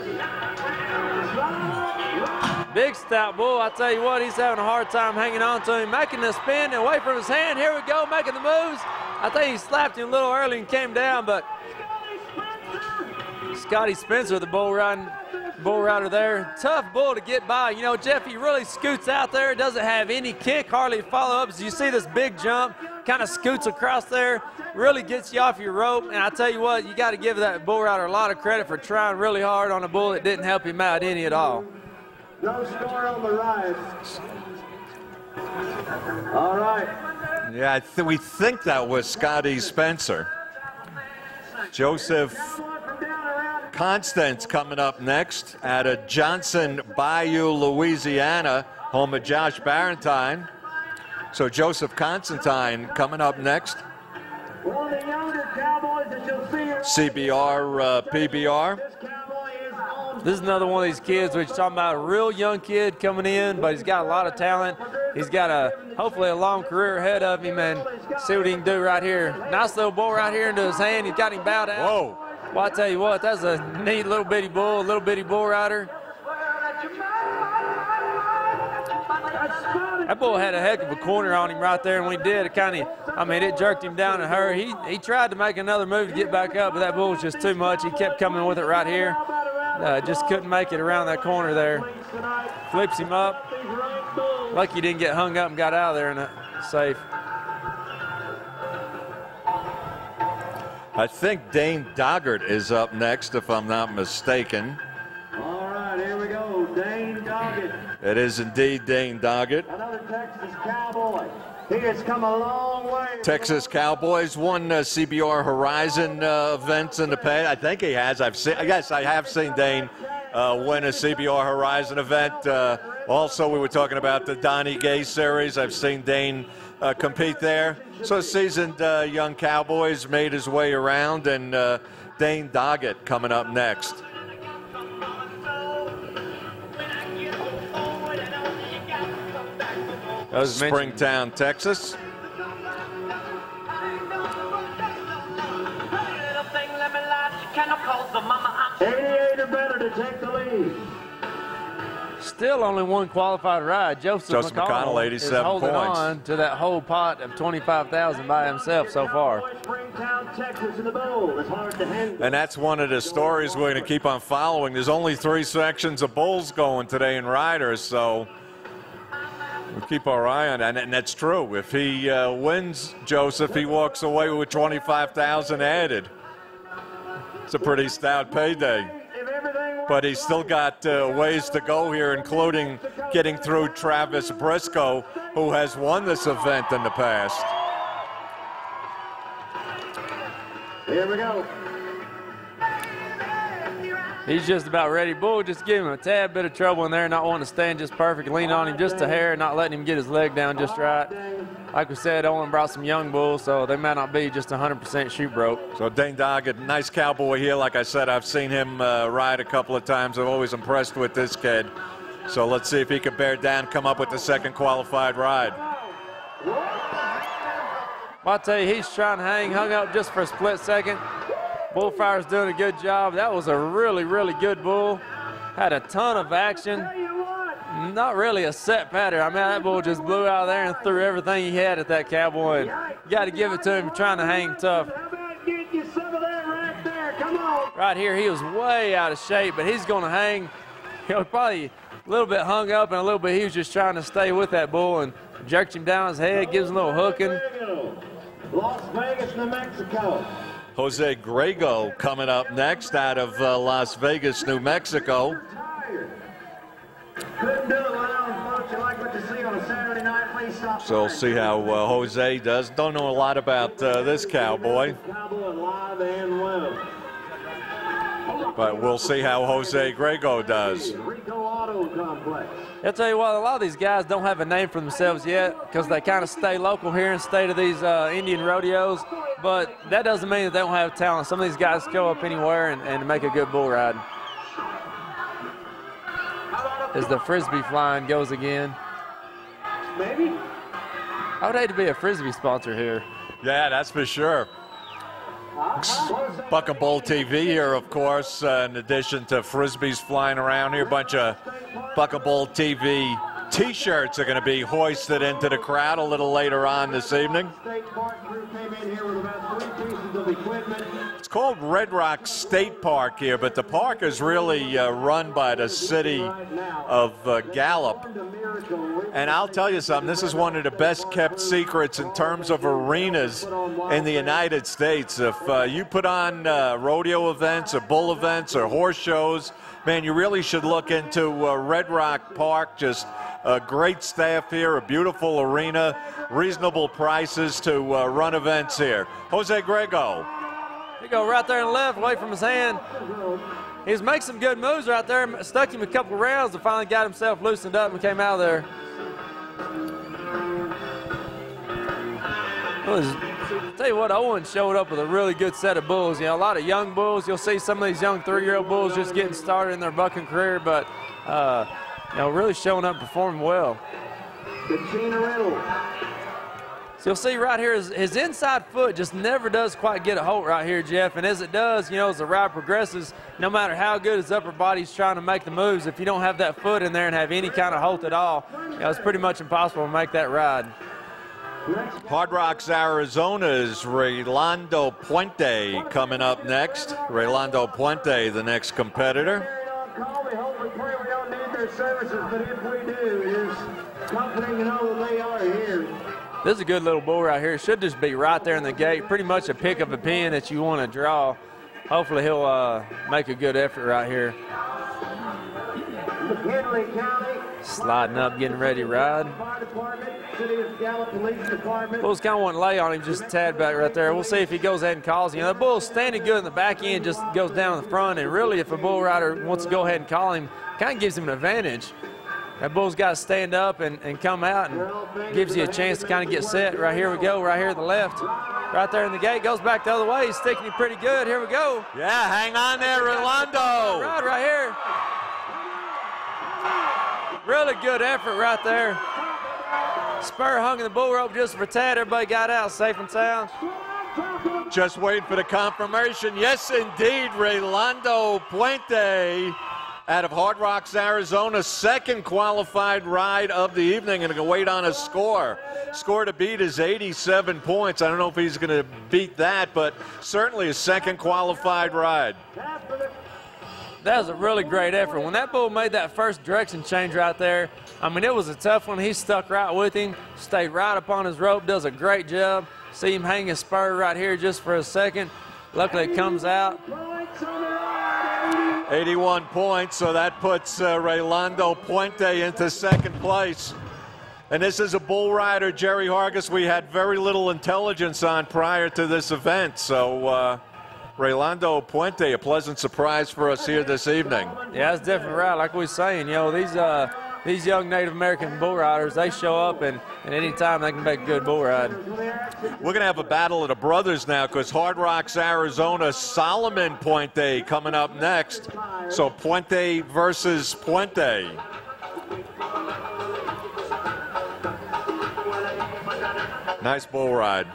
Big stout bull, I tell you what, he's having a hard time hanging on to him, making the spin away from his hand. Here we go, making the moves. I think he slapped him a little early and came down, but Scotty Spencer, the bull rider there, tough bull to get by. You know, Jeff, he really scoots out there, doesn't have any kick, hardly follow-ups. You see this big jump, kind of scoots across there, really gets you off your rope. And I tell you what, you got to give that bull rider a lot of credit for trying really hard on a bull that didn't help him out any at all. No score on the ride. All right. Yeah, we think that was Scotty Spencer. Joseph Constance coming up next out of Johnson Bayou, Louisiana, home of Josh Barentine. So Joseph Constantine coming up next. One of the younger cowboys that you'll see CBR, PBR. This is another one of these kids, which talking about a real young kid coming in, but he's got a lot of talent. He's got hopefully a long career ahead of him, and see what he can do right here. Nice little bull right here into his hand. He's got him bowed out. Whoa. Well, I tell you what, that's a neat little bitty bull, little bitty bull rider. That bull had a heck of a corner on him right there, and when he did, it jerked him down to her. He tried to make another move to get back up, but that bull was just too much. He kept coming with it right here. Just couldn't make it around that corner there. Flips him up. Lucky he didn't get hung up and got out of there and safe. I think Dane Doggart is up next, if I'm not mistaken. All right, here we go. Dane Doggett. It is indeed Dane Doggett. Another Texas cowboy. He has come a long way. Texas Cowboys won CBR Horizon events in the past. I think he has. Yes, I have seen Dane win a CBR Horizon event. Also, we were talking about the Donnie Gay series. I've seen Dane compete there. So seasoned young Cowboys made his way around, and Dane Doggett coming up next. Springtown, Texas. '88 or better to take the lead. Still only one qualified ride. Joseph McConnell 87 is holding points on to that whole pot of $25,000 by himself so far. And that's one of the stories we're going to keep on following. There's only 3 sections of bulls going today in riders, so we'll keep our eye on that. And that's true. If he wins, Joseph, he walks away with $25,000 added. It's a pretty stout payday. But he's still got ways to go here, including getting through Travis Briscoe, who has won this event in the past. Here we go. He's just about ready. Bull just giving him a tad bit of trouble in there, not wanting to stand just perfect, lean on him just a hair, not letting him get his leg down just right. Like we said, Owen brought some young bulls, so they might not be just 100% shoot broke. So Dane Doggett, nice cowboy here. Like I said, I've seen him ride a couple of times. I'm always impressed with this kid. So let's see if he can bear down, come up with the second qualified ride. Well, I tell you, he's trying to hang, hung up just for a split second. Bullfire's doing a good job. That was a really, really good bull. Had a ton of action. Not really a set pattern. I mean, that bull just blew out of there and threw everything he had at that cowboy. And you got to give it to him trying to hang tough. Right here, he was way out of shape, but he's going to hang. He was probably a little bit hung up and a little bit he was just trying to stay with that bull and jerked him down his head, gives him a little hooking. Las Vegas, New Mexico. Jose Grego coming up next out of Las Vegas, New Mexico. Couldn't do it well, folks. You like what you see on a Saturday night, please stop. So we'll see how Jose does. Don't know a lot about this cowboy. Cowboy live and well. But we'll see how Jose Grego does. Rico Auto Complex. I'll tell you what, a lot of these guys don't have a name for themselves yet because they kind of stay local here instead of these Indian rodeos. But that doesn't mean that they don't have talent. Some of these guys go up anywhere and make a good bull ride. As the Frisbee flying goes again. Maybe. I would hate to be a Frisbee sponsor here. Yeah, that's for sure. Buck and Bull TV here, of course, in addition to Frisbees flying around here. A bunch of Buck and Bull TV T-shirts are going to be hoisted into the crowd a little later on this evening. It's called Red Rock State Park here, but the park is really run by the city of Gallup. And I'll tell you something, this is one of the best kept secrets in terms of arenas in the United States. If you put on rodeo events or bull events or horse shows, man, you really should look into Red Rock Park. Just a great staff here, a beautiful arena, reasonable prices to run events here. Jose Grego. He go right there and left, away from his hand. He was making some good moves right there. Stuck him a couple rounds and finally got himself loosened up and came out of there. I'll tell you what, Owen showed up with a really good set of bulls. You know, a lot of young bulls. You'll see some of these young 3-year-old bulls just getting started in their bucking career, but you know, really showing up, performing well. So you'll see right here, his inside foot just never does quite get a hold right here, Jeff. And as it does, you know, as the ride progresses, no matter how good his upper body's trying to make the moves, if you don't have that foot in there and have any kind of hold at all, you know, it's pretty much impossible to make that ride. Hard Rocks, Arizona's Raylando Puente coming up next. Raylando Puente, the next competitor. We don't need their services, but if we do, it is comforting to know that they are here. This is a good little bull right here. Should just be right there in the gate. Pretty much a pick of a pin that you want to draw. Hopefully he'll make a good effort right here. McKinley County. Sliding up, getting ready to ride. City of Gallup Police Department. Bull's kind of want to lay on him just a tad back right there. We'll see if he goes ahead and calls him. You know, the bull's standing good in the back end, just goes down the front. And really, if a bull rider wants to go ahead and call him, kind of gives him an advantage. That bull's got to stand up and come out and gives you a chance to kind of get set. Right here we go, right here to the left. Right there in the gate, goes back the other way. He's sticking it pretty good. Here we go. Yeah, hang on there, Raylando. Right here. Really good effort right there. Spur hung in the bull rope just for tad. Everybody got out safe and sound. Just waiting for the confirmation. Yes, indeed, Raylando Puente out of Hard Rocks, Arizona. Second qualified ride of the evening, and going to wait on a score. Score to beat is 87 points. I don't know if he's going to beat that, but certainly a second qualified ride. That was a really great effort. When that bull made that first direction change right there, I mean, it was a tough one. He stuck right with him, stayed right up on his rope, does a great job. See him hang his spur right here just for a second. Luckily, it comes out. 81 points, so that puts Raylando Puente into second place. And this is a bull rider, Jerry Hargis, we had very little intelligence on prior to this event. So Raylando Puente, a pleasant surprise for us here this evening. Yeah, it's definitely right. Like we were saying, you know, these young Native American bull riders, they show up and any time they can make a good bull ride. We're going to have a battle of the brothers now because Hard Rocks, Arizona, Solomon Puente coming up next. So Puente versus Puente. Nice bull ride.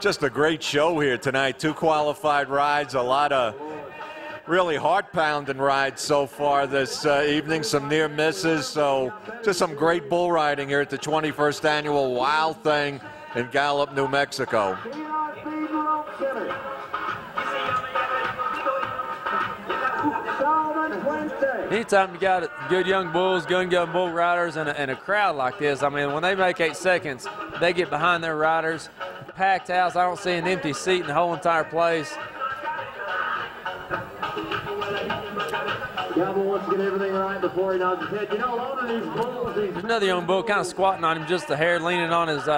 Just a great show here tonight. 2 qualified rides, a lot of really heart-pounding rides so far this evening, some near misses. So just some great bull riding here at the 21st annual Wild Thing in Gallup, New Mexico. Anytime you got good young bulls, good young bull riders, and a crowd like this, I mean, when they make 8 seconds, they get behind their riders. Packed house, I don't see an empty seat in the whole entire place. Cowboy wants to get everything right before he nods his head. You know, a lot of these bulls, Another young bull kind of squatting on him, just a hair leaning on his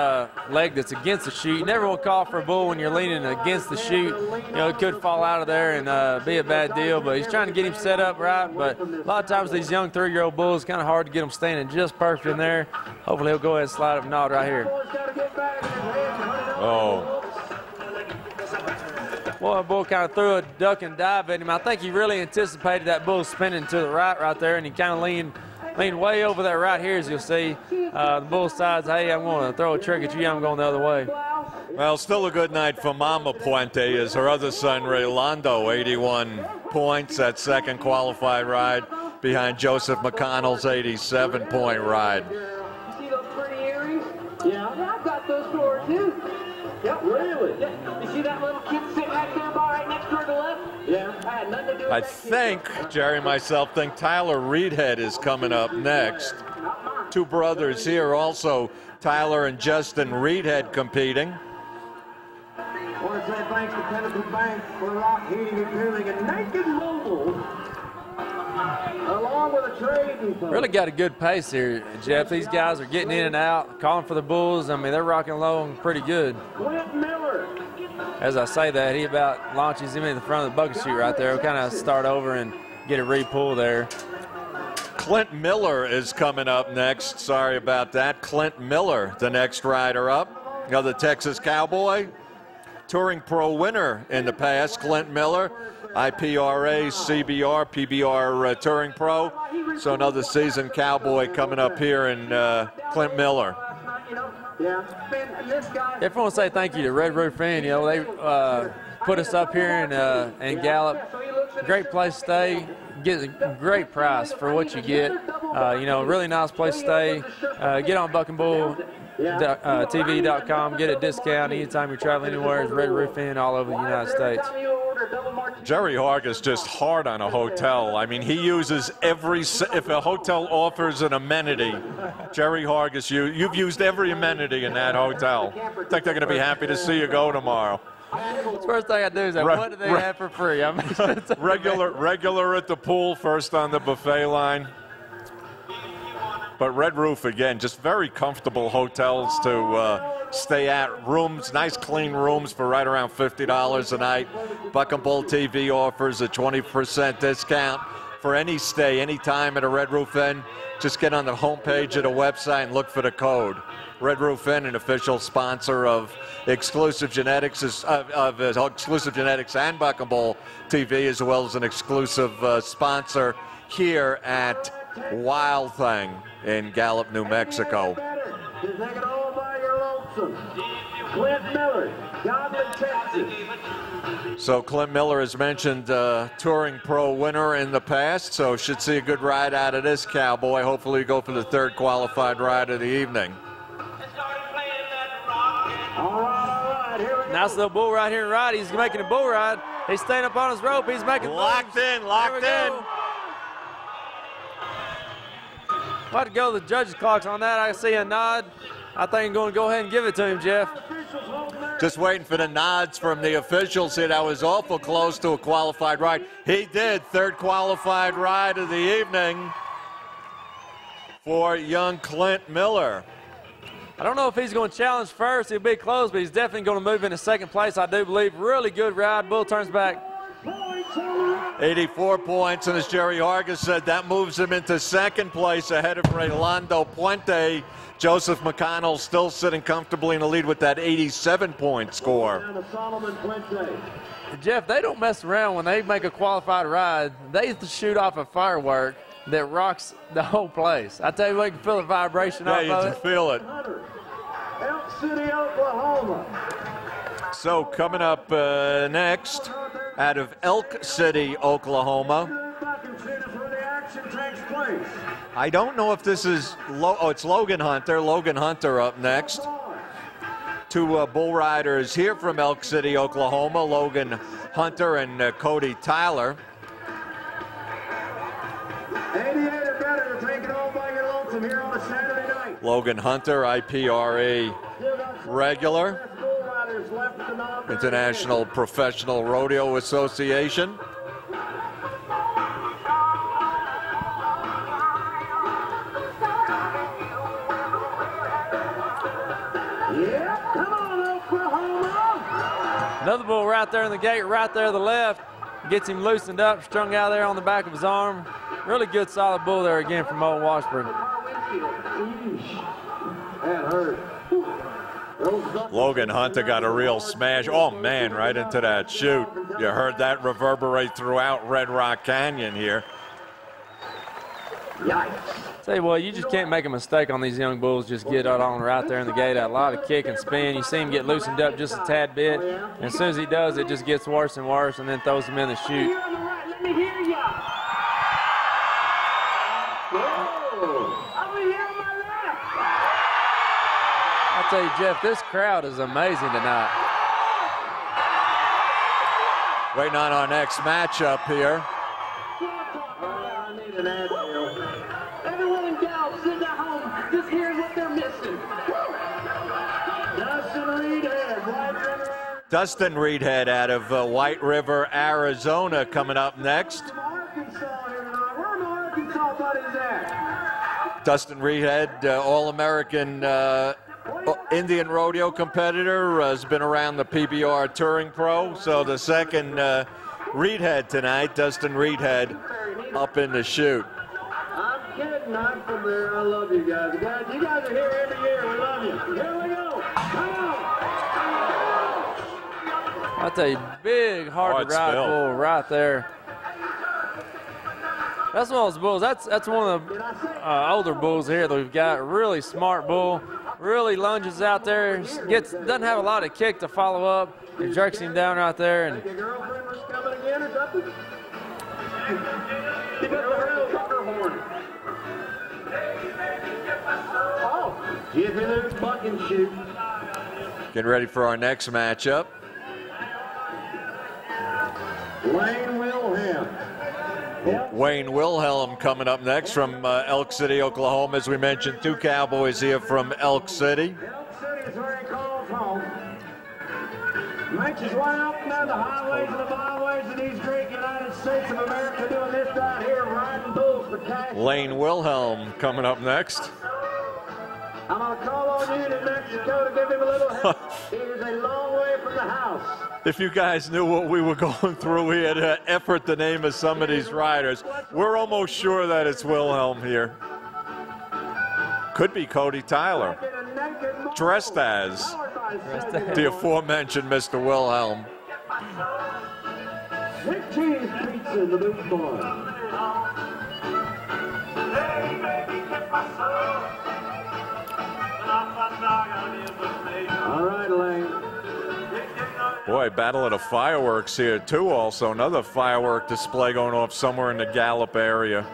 leg that's against the chute. You never will call for a bull when you're leaning against the chute. You know, it could fall out of there and be a bad deal, but he's trying to get him set up right. But a lot of times these young 3-year-old bulls, kind of hard to get them standing just perfect in there. Hopefully he'll go ahead and slide up and nod right here. Oh. Well, the bull kind of threw a duck and dive at him. I think he really anticipated that bull spinning to the right there, and he kind of leaned way over there right here, as you'll see. The bull decides, hey, I'm going to throw a trick at you. I'm going the other way. Well, still a good night for Mama Puente as her other son, Raylando, 81 points, that second qualified ride behind Joseph McConnell's 87-point ride. you see those pretty earrings? Yeah, I've got those for her, too. Yep, really? Yeah. You see that little kid sitting right there right next to her to the left? Yeah. I had nothing to do with I that think, Jerry and myself think Tyler Reedhead is coming up next. 2 brothers here also, Tyler and Justin Reedhead competing. I want to say thanks to Pinnacle Bank for Rock Heating and Cooling and Naked Mobile, along with a trading post. Really got a good pace here, Jeff. These guys are getting in and out, calling for the bulls. I mean, they're rocking low and pretty good. Clint Miller. As I say that, he about launches him in the front of the bucket chute right there. We'll kind of start over and get a re-pull there. Clint Miller is coming up next. Sorry about that. Clint Miller, the next rider up. Another Texas Cowboy. Touring Pro winner in the past, Clint Miller. IPRA, CBR, PBR Touring Pro. So another seasoned Cowboy coming up here in Clint Miller. If I want to say thank you to Red Roof Inn, you know, they put us up here in Gallup. Great place to stay. Get a great price for what you get. You know, really nice place to stay. Get on BuckandBullTV.com. Get a discount anytime you're traveling anywhere. It's Red Roof Inn all over the United States. Jerry Hargis just hard on a hotel. I mean, he uses if a hotel offers an amenity, Jerry Hargis, you've used every amenity in that hotel. I think they're going to be happy to see you go tomorrow. The first thing I do is what do they have for free? I mean, regular at the pool, first on the buffet line. But Red Roof, again, just very comfortable hotels to stay at. Rooms, nice clean rooms for right around $50 a night. Buck and Bull TV offers a 20% discount for any stay, any time at a Red Roof Inn. Just get on the homepage of the website and look for the code. Red Roof Inn, an official sponsor of Exclusive Genetics, Exclusive Genetics and Buck and Bull TV, as well as an exclusive sponsor here at Wild Thing in Gallup, New Mexico. Just take it all by your lonesome. Clint Miller, Godly, Texas. So Clint Miller has mentioned Touring Pro winner in the past, so should see a good ride out of this Cowboy. Hopefully go for the 3rd qualified ride of the evening. All right, here we go. nice little bull right here, right. He's making a bull ride. He's staying up on his rope. He's making locked in. About to go to the judges' clocks on that. I see a nod. I think I'm going to go ahead and give it to him, Jeff. Just waiting for the nods from the officials here. That was awful close to a qualified ride. He did. 3rd qualified ride of the evening for young Clint Miller. I don't know if he's going to challenge first. He'll be close, but he's definitely going to move into 2nd place, I do believe. Really good ride. Bull turns back. 84 points, and as Jerry Hargis said, that moves him into 2nd place ahead of Raylando Puente. Joseph McConnell still sitting comfortably in the lead with that 87-point score. Jeff, they don't mess around when they make a qualified ride. They shoot off a firework that rocks the whole place. I tell you what, you can feel the vibration off of it. Yeah, you can feel it. Elk City, Oklahoma. So coming up next, out of Elk City, Oklahoma. I don't know if this is, it's Logan Hunter. Logan Hunter up next. Two bull riders here from Elk City, Oklahoma, Logan Hunter and Cody Tyler. 88 or better to take it all by your lonesome here on a Saturday night. Logan Hunter, IPRA regular, International Professional Rodeo Association. Yeah, come on, Oklahoma. Another bull right there in the gate, right there to the left. Gets him loosened up, strung out there on the back of his arm. Really good, solid bull there again from Owen Washburn. That hurt. Logan Hunter got a real smash. Oh, man, right into that chute. You heard that reverberate throughout Red Rock Canyon here. Yikes. Tell you what, you just can't make a mistake on these young bulls. Just get it on right there in the gate. A lot of kick and spin. You see him get loosened up just a tad bit. And as soon as he does, it just gets worse and worse and then throws him in the chute. Let me hear ya. Whoa. Over here on my left. I tell you, Jeff, this crowd is amazing tonight. Waiting on our next matchup here. I need an Advil. Everyone in Gallup, sitting at home, just hearing what they're missing. Dustin Reedhead, White River. Dustin Reedhead out of White River, Arizona, coming up next. Arkansas here tonight. Where are my Arkansas buddies at? Dustin Reedhead, All-American Indian rodeo competitor, has been around the PBR Touring Pro. So the second Reedhead tonight, Dustin Reedhead, up in the chute. I'm kidding. I'm from there. I love you guys. You guys are here every year. We love you. Here we go. Come on. I tell you, big, hard to ride bull right there. That's one of those bulls. That's one of the older bulls here that we've got. Really smart bull. Really lunges out there. Doesn't have a lot of kick to follow up. It jerks him down right there. And Your girlfriend was coming again or something? Oh, Jiffy Luke's bucking shoot. Getting ready for our next matchup. Wayne Wilhelm. Wayne Wilhelm coming up next from Elk City, Oklahoma. As we mentioned, two cowboys here from Elk City. Elk City is where he calls home. Makes his way up and down the highways and the byways of these great United States of America, doing this out here, riding bulls for cash. Lane Wilhelm coming up next. I'm going to call on you to Mexico to give him a little help. He is a long way from the house. If you guys knew what we were going through, we had to effort the name of some of these riders. We're almost sure that it's Wilhelm here. Could be Cody Tyler, dressed as the aforementioned Mr. Wilhelm. 16 pizza, the big boy. All right, Lane. Boy, battle of the fireworks here too also. Another firework display going off somewhere in the Gallup area.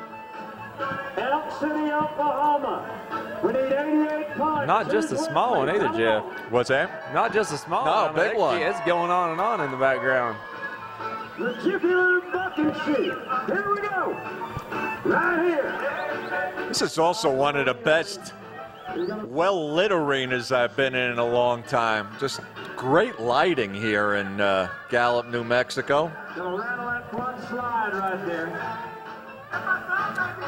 Elk City, Oklahoma. We need 88 points. not just a small one either, Jeff. What's that? Not just a small No, one. big one. It's going on and on in the background. The Jiffy Lube bucking shoot. Here we go. Right here. This is also one of the best well-lit arenas I've been in a long time. Just great lighting here in Gallup, New Mexico. Gonna rattle that front slide right there.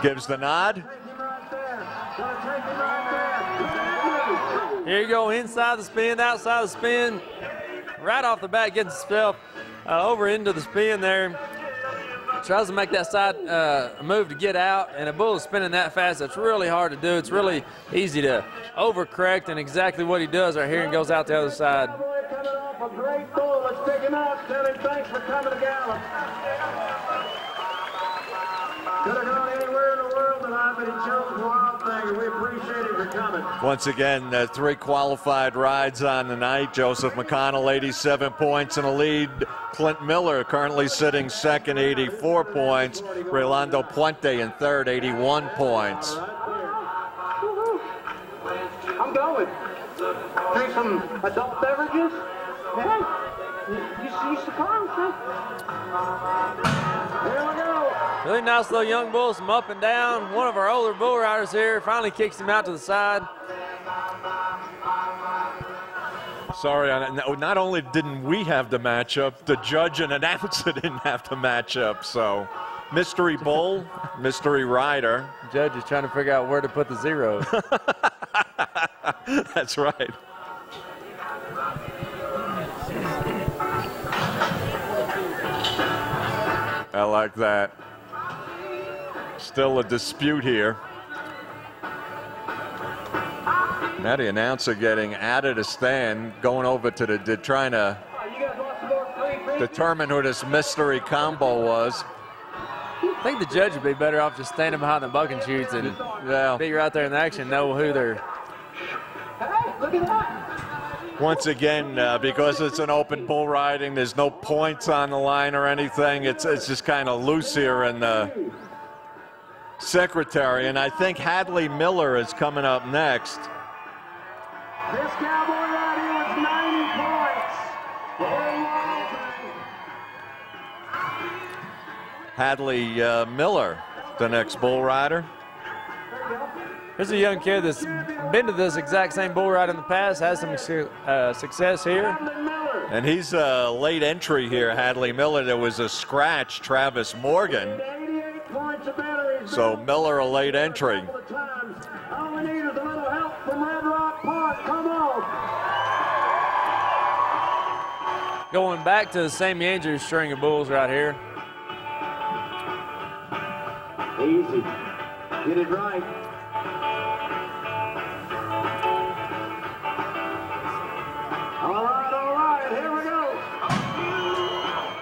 Gives the nod. Take him right there. Gonna take him right there. Here you go, inside the spin, outside the spin. Right off the bat, gets himself over into the spin there. Tries to make that side move to get out, and a bull is spinning that fast. It's really hard to do. It's really easy to overcorrect, and exactly what he does right here and goes out the other side. Coming off a great bull. Let's pick him up. Tell him thanks for coming to Gallup. Could have gone anywhere in the world tonight, but he chose Wild Thing. thank you. We appreciate it for coming. Once again, 3 qualified rides on the night. Joseph McConnel, 87 points in the lead. Clint Miller currently sitting second, 84 points. Raylando Puente in third, 81 points. I'm going. Drink some adult beverages. Hey, you surprised, huh? Here we go. Really nice little young bull, some up and down. One of our older bull riders here finally kicks him out to the side. Sorry, not only didn't we have the matchup, the judge and announcer didn't have the matchup. So, mystery bull, mystery rider. The judge is trying to figure out where to put the zero. That's right. I like that. Still a dispute here. Now the announcer getting out of the stand, going over to the trying to determine who this mystery combo was. I think the judge would be better off just standing behind the bucking chutes and be right there in the action, know who they're. Hey, look at that. Once again, because it's an open bull riding, there's no points on the line or anything. It's just kind of loose here in the secretary. And I think Hadley Miller is coming up next. This cowboy right here was 90 points. Hadley Miller, the next bull rider. There's a young kid that's been to this exact same bull ride in the past, has some success here. And he's a late entry here, Hadley Miller. There was a scratch, Travis Morgan. So Miller a late entry. All we need is a little help from Red Rock Park. Come on. Going back to the Sammy Andrews string of bulls right here. Easy. Get it right. All right, here we go.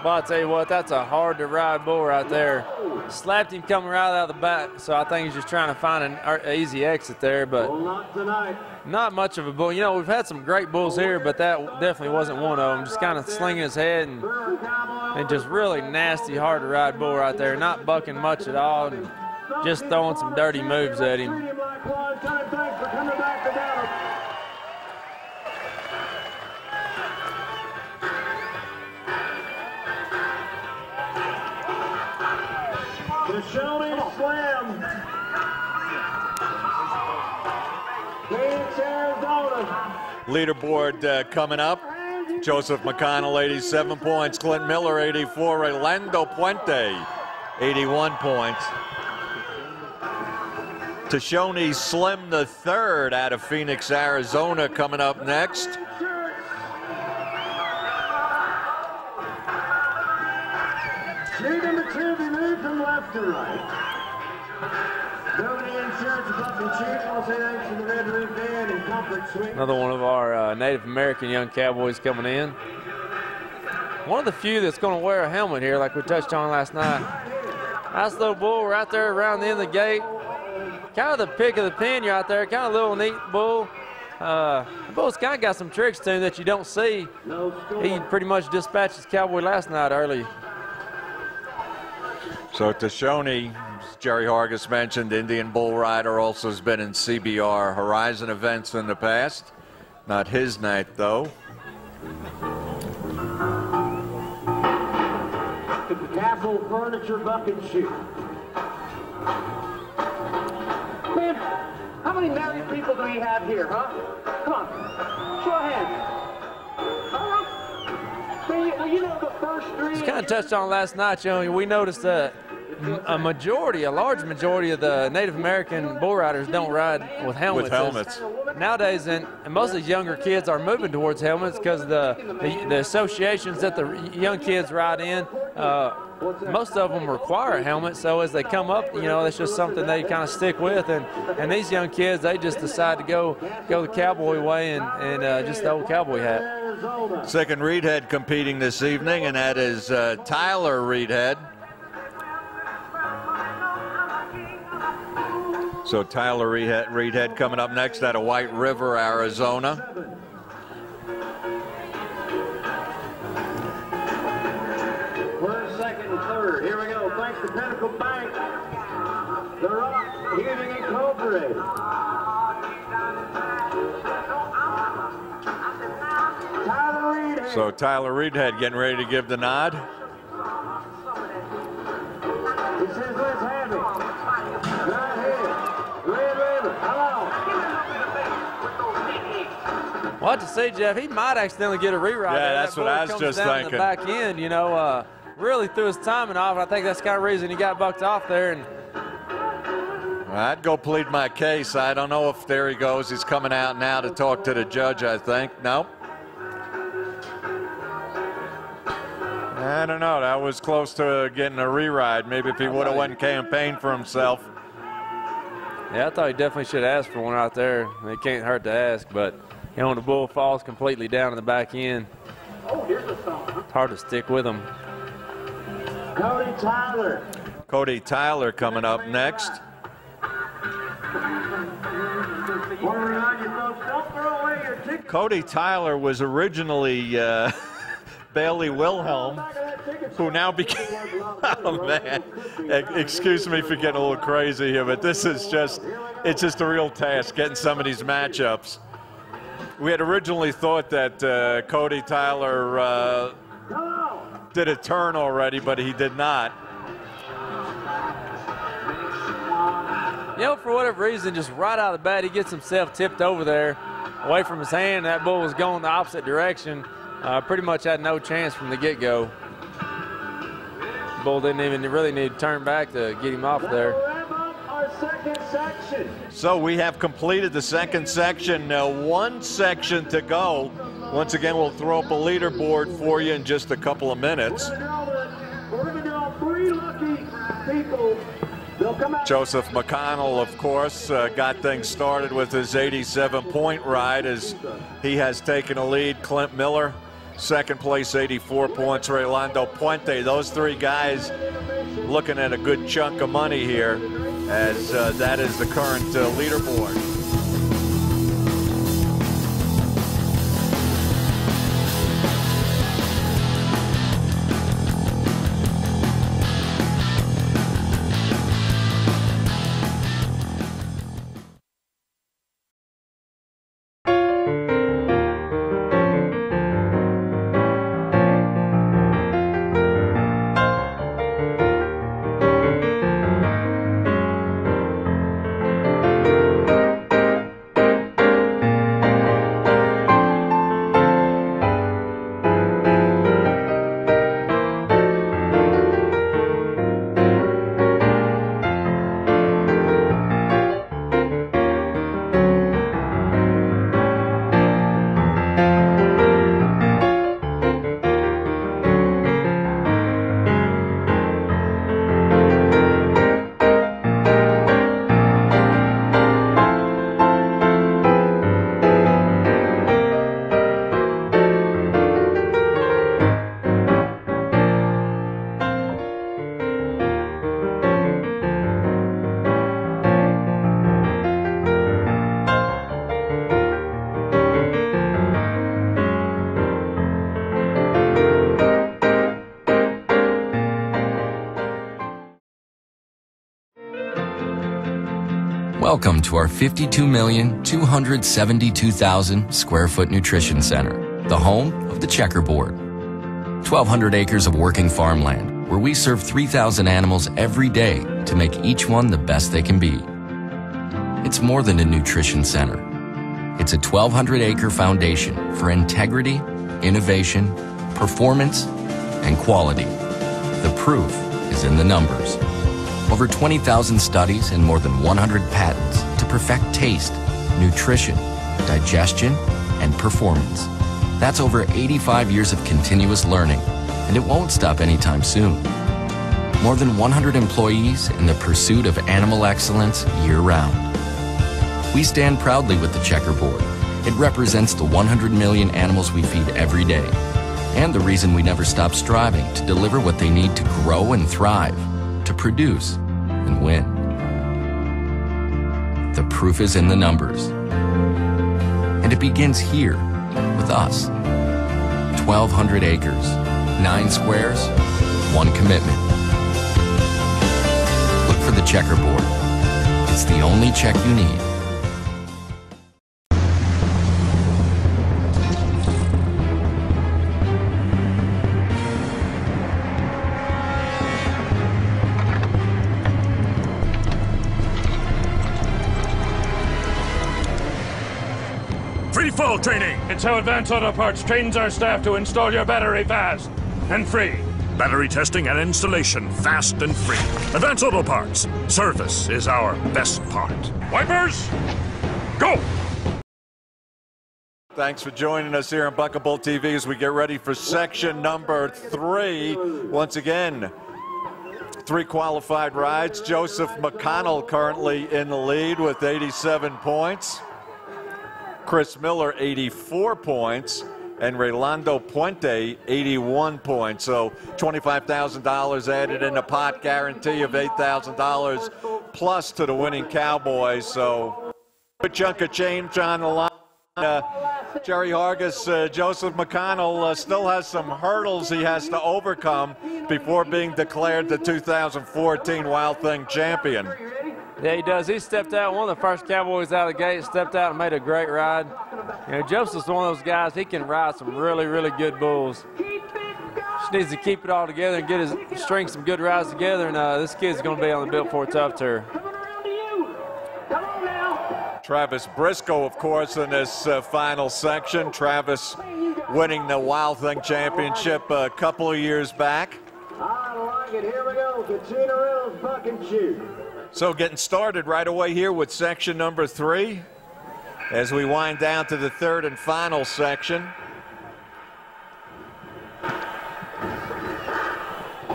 Well, I'll tell you what, that's a hard to ride bull right there. Slapped him coming right out of the back, so I think he's just trying to find an easy exit there, but Well, not tonight. not much of a bull. You know, we've had some great bulls here, but that definitely wasn't one of them. Just kind of slinging his head and just really nasty, hard to ride bull right there. Not bucking much at all, and just throwing some dirty moves at him. Thanks for coming back to Gallup. The Showman Slam. Phoenix, Arizona. Leaderboard coming up. Joseph McConnel, 87 points. Clint Miller, 84. Raylando Puente, 81 points. Tashoni Slim the third out of Phoenix, Arizona, coming up next. Lead number 2 be moved from left to right. Nobody insurance, bucking cheap. I'll say thanks to the Red Roof Band and Comfort Suite. Another one of our Native American young cowboys coming in. One of the few that's going to wear a helmet here, like we touched on last night. Nice little bull right there around the end of the gate. Kind of the pick of the pin right there. Kind of a little neat bull. The bull's kind of got some tricks to him that you don't see. He pretty much dispatched his cowboy last night early. So Tashoni, Jerry Hargis mentioned, Indian bull rider, also has been in CBR Horizon events in the past. Not his night, though. Castle Furniture Bucket Shoe. Man, how many married people do we have here, huh? Come on, show of hands. All right. Man, you know the first three. Just kind of touched on last night, you know, we noticed that a large majority of the Native American bull riders don't ride with helmets. With helmets. Nowadays, and most of these younger kids are moving towards helmets because the associations that the young kids ride in, most of them require a helmet. So as they come up, you know, it's just something they kind of stick with. And these young kids, they just decide to go the cowboy way and just the old cowboy hat. Second Reedhead competing this evening, and that is Tyler Reedhead. So Tyler Reedhead coming up next out of White River, Arizona. First, second, and third. Here we go. Thanks to Pinnacle Bank. The Rock Heating Incorporated. Tyler Reedhead. So Tyler Reedhead getting ready to give the nod. He says, let's have it. Right here. Red River. Hello. Well, I have to say, Jeff, he might accidentally get a reride. Yeah, there. that's That what I bull was comes just down in thinking. the back end, you know, really threw his timing off. I think that's the kind of reason he got bucked off there. And I'd go plead my case. I don't know if there he goes. He's coming out now to talk to the judge, I think. Nope. I don't know. That was close to getting a reride. Maybe if he would have went and campaigned for himself. yeah, I thought he definitely should have asked for one out there. It can't hurt to ask, but you know, when the bull falls completely down in the back end, it's hard to stick with him. Cody Tyler. Cody Tyler coming up next. Want to remind you folks, don't throw away your ticket. Cody Tyler was originally Bailey Wilhelm, who now became, oh man, excuse me for getting a little crazy here, but this is just, it's just a real task getting some of these matchups. We had originally thought that Cody Tyler did a turn already, but he did not. You know, for whatever reason, just right out of the bat, he gets himself tipped over there, away from his hand. That bull was going the opposite direction. Pretty much had no chance from the get-go. Bull didn't even really need to turn back to get him off there. Our second section. So we have completed the second section. One section to go. Once again, we'll throw up a leaderboard for you in just a couple of minutes. We're going to draw 3 lucky people. They'll come out. Joseph McConnell, of course, got things started with his 87-point ride as he has taken a lead. Clint Miller, second place, 84 points. Raylando Puente, those 3 guys looking at a good chunk of money here, as that is the current leaderboard. Welcome to our 52,272,000 square foot nutrition center, the home of the checkerboard. 1,200 acres of working farmland where we serve 3,000 animals every day to make each one the best they can be. It's more than a nutrition center. It's a 1,200-acre foundation for integrity, innovation, performance, and quality. The proof is in the numbers. Over 20,000 studies and more than 100 patents to perfect taste, nutrition, digestion, and performance. That's over 85 years of continuous learning, and it won't stop anytime soon. More than 100 employees in the pursuit of animal excellence year-round. We stand proudly with the checkerboard. It represents the 100 million animals we feed every day, and the reason we never stop striving to deliver what they need to grow and thrive, to produce and win. The proof is in the numbers. And it begins here with us. 1,200 acres, 9 squares, 1 commitment. Look for the checkerboard. It's the only check you need. Free fall training! It's how Advanced Auto Parts trains our staff to install your battery fast and free. Battery testing and installation fast and free. Advanced Auto Parts. Service is our best part. Wipers, go! Thanks for joining us here on Bucket Bull TV as we get ready for section number 3. Once again, 3 qualified rides. Joseph McConnell currently in the lead with 87 points. Chris Miller, 84 points, and Raylando Puente, 81 points. So $25,000 added in the pot, guarantee of $8,000 plus to the winning Cowboys. So a chunk of change on the line. Jerry Hargis, Joseph McConnell still has some hurdles he has to overcome before being declared the 2014 Wild Thing champion. Yeah, he does. He stepped out, one of the first Cowboys out of the gate, stepped out and made a great ride. You know, Joseph's one of those guys, he can ride some really, really good bulls. Just needs to keep it all together and get his string some good rides together, and this kid's going to be on the Built for Tough tour. Travis Briscoe, of course, in this final section. Travis winning the Wild Thing Championship a couple of years back. I like it. Here we go. Katrina Reynolds, buck and shoot. So getting started right away here with section number 3 as we wind down to the 3rd and final section.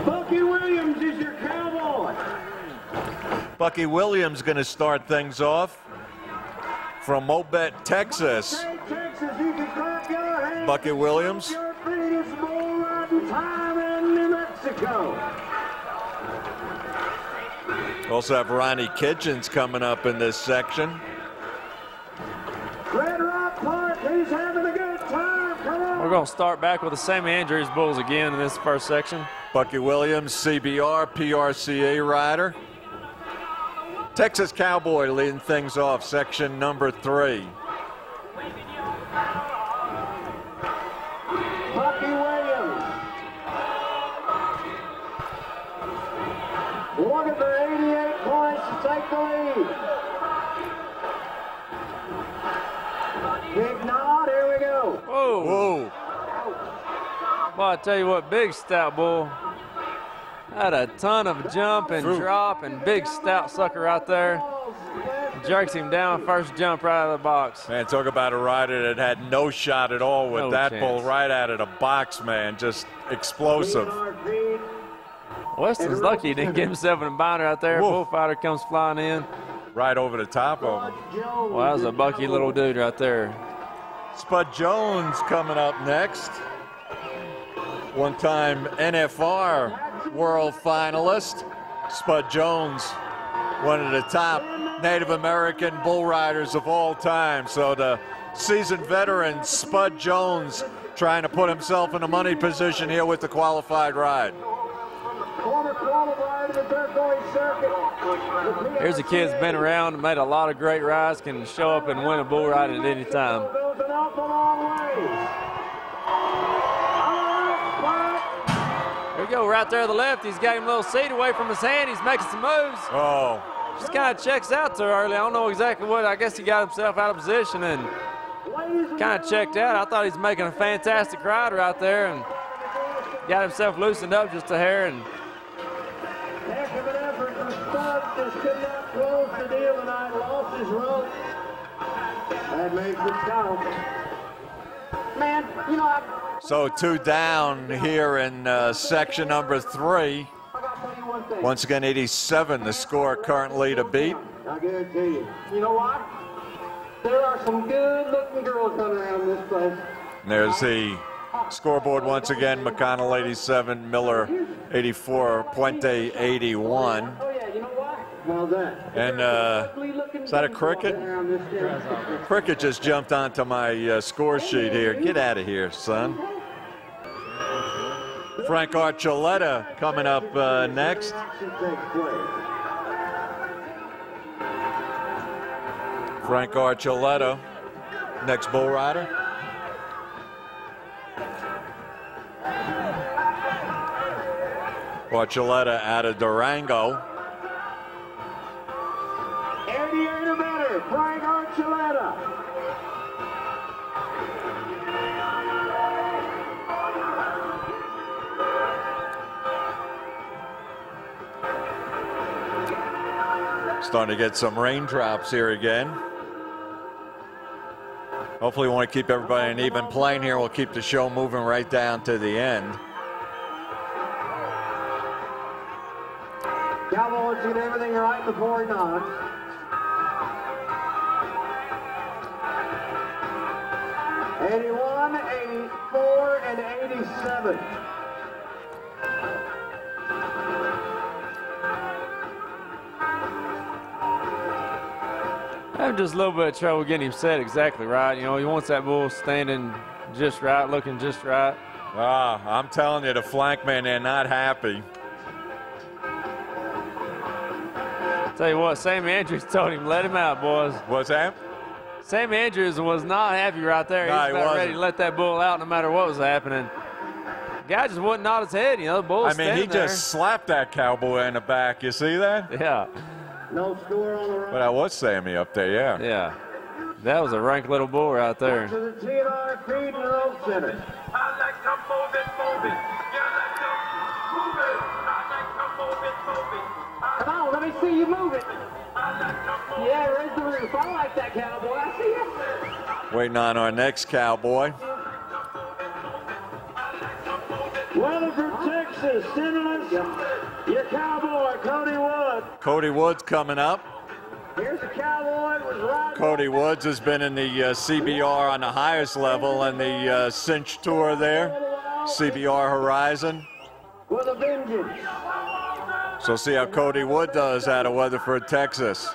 Bucky Williams is your cowboy. Bucky Williams going to start things off from Mobet, Texas. Hey, Texas, you can clap your hands. Bucky Williams. Your greatest bull riding time in New Mexico. Also have Ronnie Kitchens coming up in this section. Red Rock Park, he's having a good time. Come on. We're going to start back with the Sammy Andrews bulls again in this first section. Bucky Williams, CBR, PRCA rider. Texas Cowboy leading things off, section number 3. Bucky Williams. Looking for 88 points to take the lead. Big nod, here we go. Whoa. Whoa. Well, I tell you what, big stout bull. Had a ton of jump and drop, and big stout sucker right there. Jerks him down first jump right out of the box. Man, talk about a rider that had no shot at all with that bull right out of the box, man. Just explosive. Weston's lucky he didn't get himself in a binder out there. Whoa. Bullfighter comes flying in. Right over the top of him. Well, that was a bucky little dude right there. Spud Jones coming up next. One-time NFR world finalist. Spud Jones, one of the top Native American bull riders of all time. So the seasoned veteran Spud Jones trying to put himself in a money position here with the qualified ride. Here's a kid that's been around and made a lot of great rides, can show up and win a bull ride at any time. There you go, right there to the left. He's got him a little seat away from his hand. He's making some moves. Oh. Just kind of checks out too early. I don't know exactly what. I guess he got himself out of position and kind of checked out. I thought he's making a fantastic ride right there and got himself loosened up just a hair. And Heck of an effort from Spud. Just could not close the deal tonight. Lost his rope. That makes it count. Man, you know, So 2 down here in section number 3. Once again, 87, the score currently to beat. I guarantee you. You know what? There are some good-looking girls coming around this place. And there's the scoreboard once again. McConnell 87, Miller 84, Puente 81. Oh yeah, you know what? And is that a cricket? Cricket just jumped onto my score sheet here. Get out of here, son. Frank Archuleta coming up next. Frank Archuleta, next bull rider. Archuleta out of Durango. 88 or better, Frank Archuleta. Starting to get some raindrops here again. Hopefully we want to keep everybody in even plane here. We'll keep the show moving right down to the end. Cowboy wants to get everything right before he knocks. '81, '84, and '87. I have just a little bit of trouble getting him set exactly right. You know, he wants that bull standing just right, looking just right. I'm telling you, the flank man, they're not happy. Tell you what, Sammy Andrews told him, let him out, boys. What's that? Sammy Andrews was not happy right there. No, he was about ready to let that bull out no matter what was happening. The guy just wouldn't nod his head, you know, the bull's I mean, he there. just slapped that cowboy in the back. You see that? Yeah. No score on the right. But that was Sammy up there, yeah. Yeah. That was a rank little bull right there. To the TNR Feed and Rope Center. I like to move it, move it. You like to move it. I like to move it, move it. Come on, let me see you move it. I like to move it. Yeah, raise the roof. I like that cowboy. I see you. Waiting on our next cowboy. Weatherford, Texas, sending us your cowboy, Cody Wood. Cody Woods coming up. Here's a cowboy that was riding. Cody Woods has been in the CBR on the highest level and the Cinch Tour there. CBR Horizon. With a vengeance. So see how Cody Wood does out of Weatherford, Texas.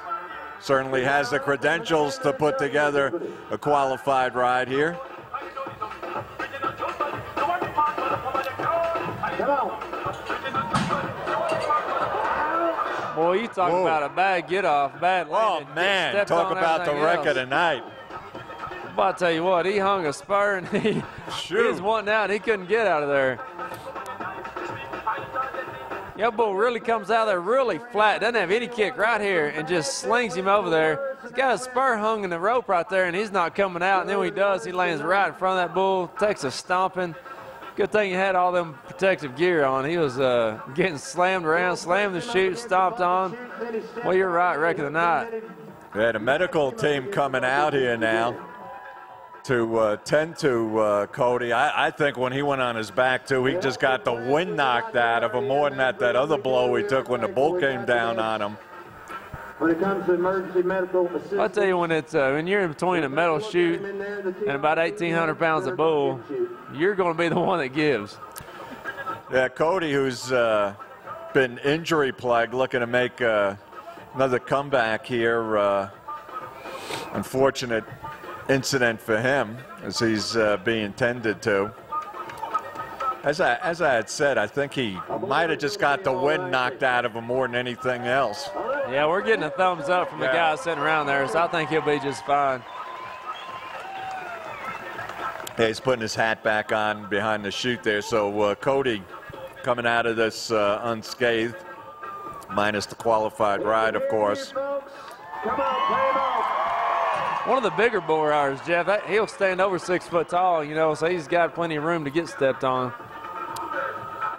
Certainly has the credentials to put together a qualified ride here. Come on. Boy, you talk about a bad get-off, bad landing. Oh, man, talk about the wreck of the night. I'm about to tell you what, he hung a spur and he was wanting out and he couldn't get out of there. That bull really comes out of there really flat, doesn't have any kick right here and just slings him over there. He's got a spur hung in the rope right there and he's not coming out, and then when he does, he lands right in front of that bull, takes a stomping. Good thing he had all them protective gear on. He was getting slammed around, slammed the chute, stomped on. Well, you're right, wreck of the night. We had a medical team coming out here now to tend to Cody. I think when he went on his back, too, he just got the wind knocked out of him more than that other blow he took when the bull came down on him. When it comes to emergency medical assistance. I'll tell you, when it's when you're in between a metal chute and about 1,800 pounds of bull, you're going to be the one that gives. Yeah, Cody, who's been injury plagued, looking to make another comeback here. Unfortunate incident for him as he's being tended to. As I had said, I think he might have just got the wind knocked out of him more than anything else. Yeah, we're getting a thumbs up from the guy sitting around there, so I think he'll be just fine. Yeah, he's putting his hat back on behind the chute there. So Cody coming out of this unscathed, minus the qualified ride, of course. Come on, play him off. One of the bigger bull riders, Jeff, he'll stand over 6 foot tall, you know, so he's got plenty of room to get stepped on.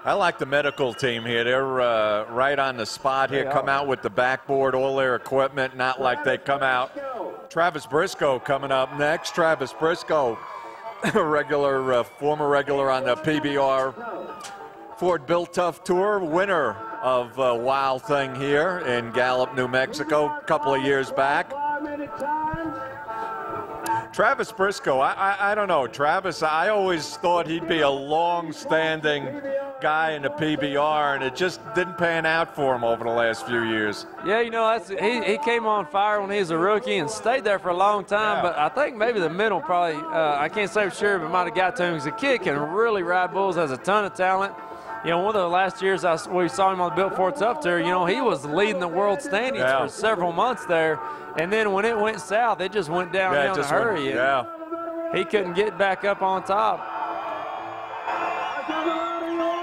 I like the medical team here. They're right on the spot here, come out with the backboard, all their equipment, not like they come out. Travis Briscoe coming up next. Travis Briscoe, former regular on the PBR Ford Built Tough Tour, winner of Wild Thing here in Gallup, New Mexico, a couple of years back. Travis Briscoe, I don't know. Travis, I always thought he'd be a long-standing guy in the PBR, and it just didn't pan out for him over the last few years. Yeah, you know, he came on fire when he was a rookie and stayed there for a long time, but I think maybe the middle probably, I can't say for sure, but might have got to him because the kid can really ride bulls, has a ton of talent. You know, one of the last years we saw him on the Built Ford Tough Tour, you know, he was leading the world standings for several months there. And then when it went south, it just went downhill in a hurry. He couldn't get back up on top.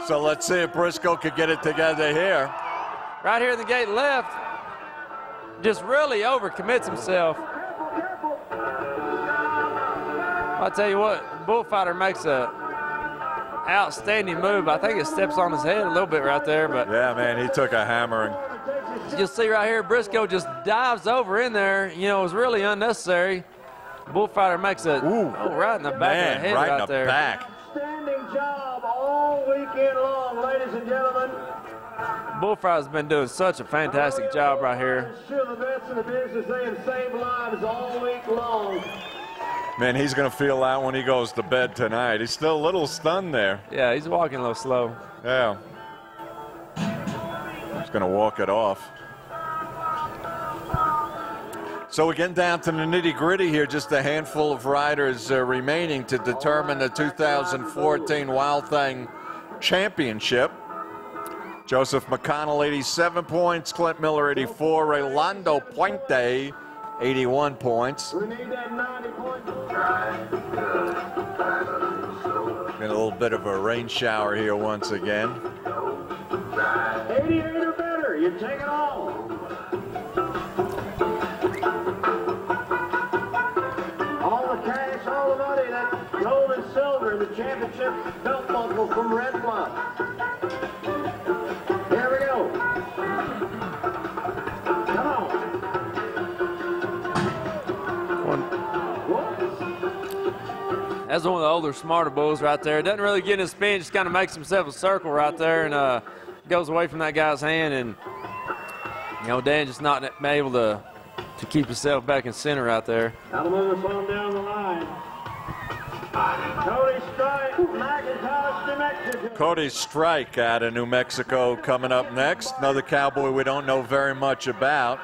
So let's see if Briscoe could get it together here. Right here in the gate left, just really overcommits himself. I'll tell you what, Bullfighter makes a outstanding move. I think it steps on his head a little bit right there, but yeah, man, he took a hammering. You'll see right here, Briscoe just dives over in there. You know, it was really unnecessary. Bullfighter makes a right in the back of the head right there. Back. Outstanding job all weekend long, ladies and gentlemen. Bullfighter's been doing such a fantastic job right here. Sure, the best in the business, they have saved lives all week long. Man, he's going to feel that when he goes to bed tonight. He's still a little stunned there. Yeah, he's walking a little slow. Yeah. He's going to walk it off. So we're getting down to the nitty-gritty here. Just a handful of riders remaining to determine the 2014 Wild Thing Championship. Joseph McConnell, 87 points. Clint Miller, 84. Raylando Puente, 81 points. We need that 90 points. Been a little bit of a rain shower here once again. 88 or better, you take it all. All the cash, all the money, that gold and silver in the championship belt buckle from Red Bluff. Here we go. Come on. That's one of the older, smarter bulls right there. Doesn't really get in his spin, just kind of makes himself a circle right there and goes away from that guy's hand. And, you know, Dan just not able to keep himself back in center right there. That'll move us on down the line. Cody Strike, McIntosh, New Mexico. Cody Strike out of New Mexico coming up next. Another cowboy we don't know very much about.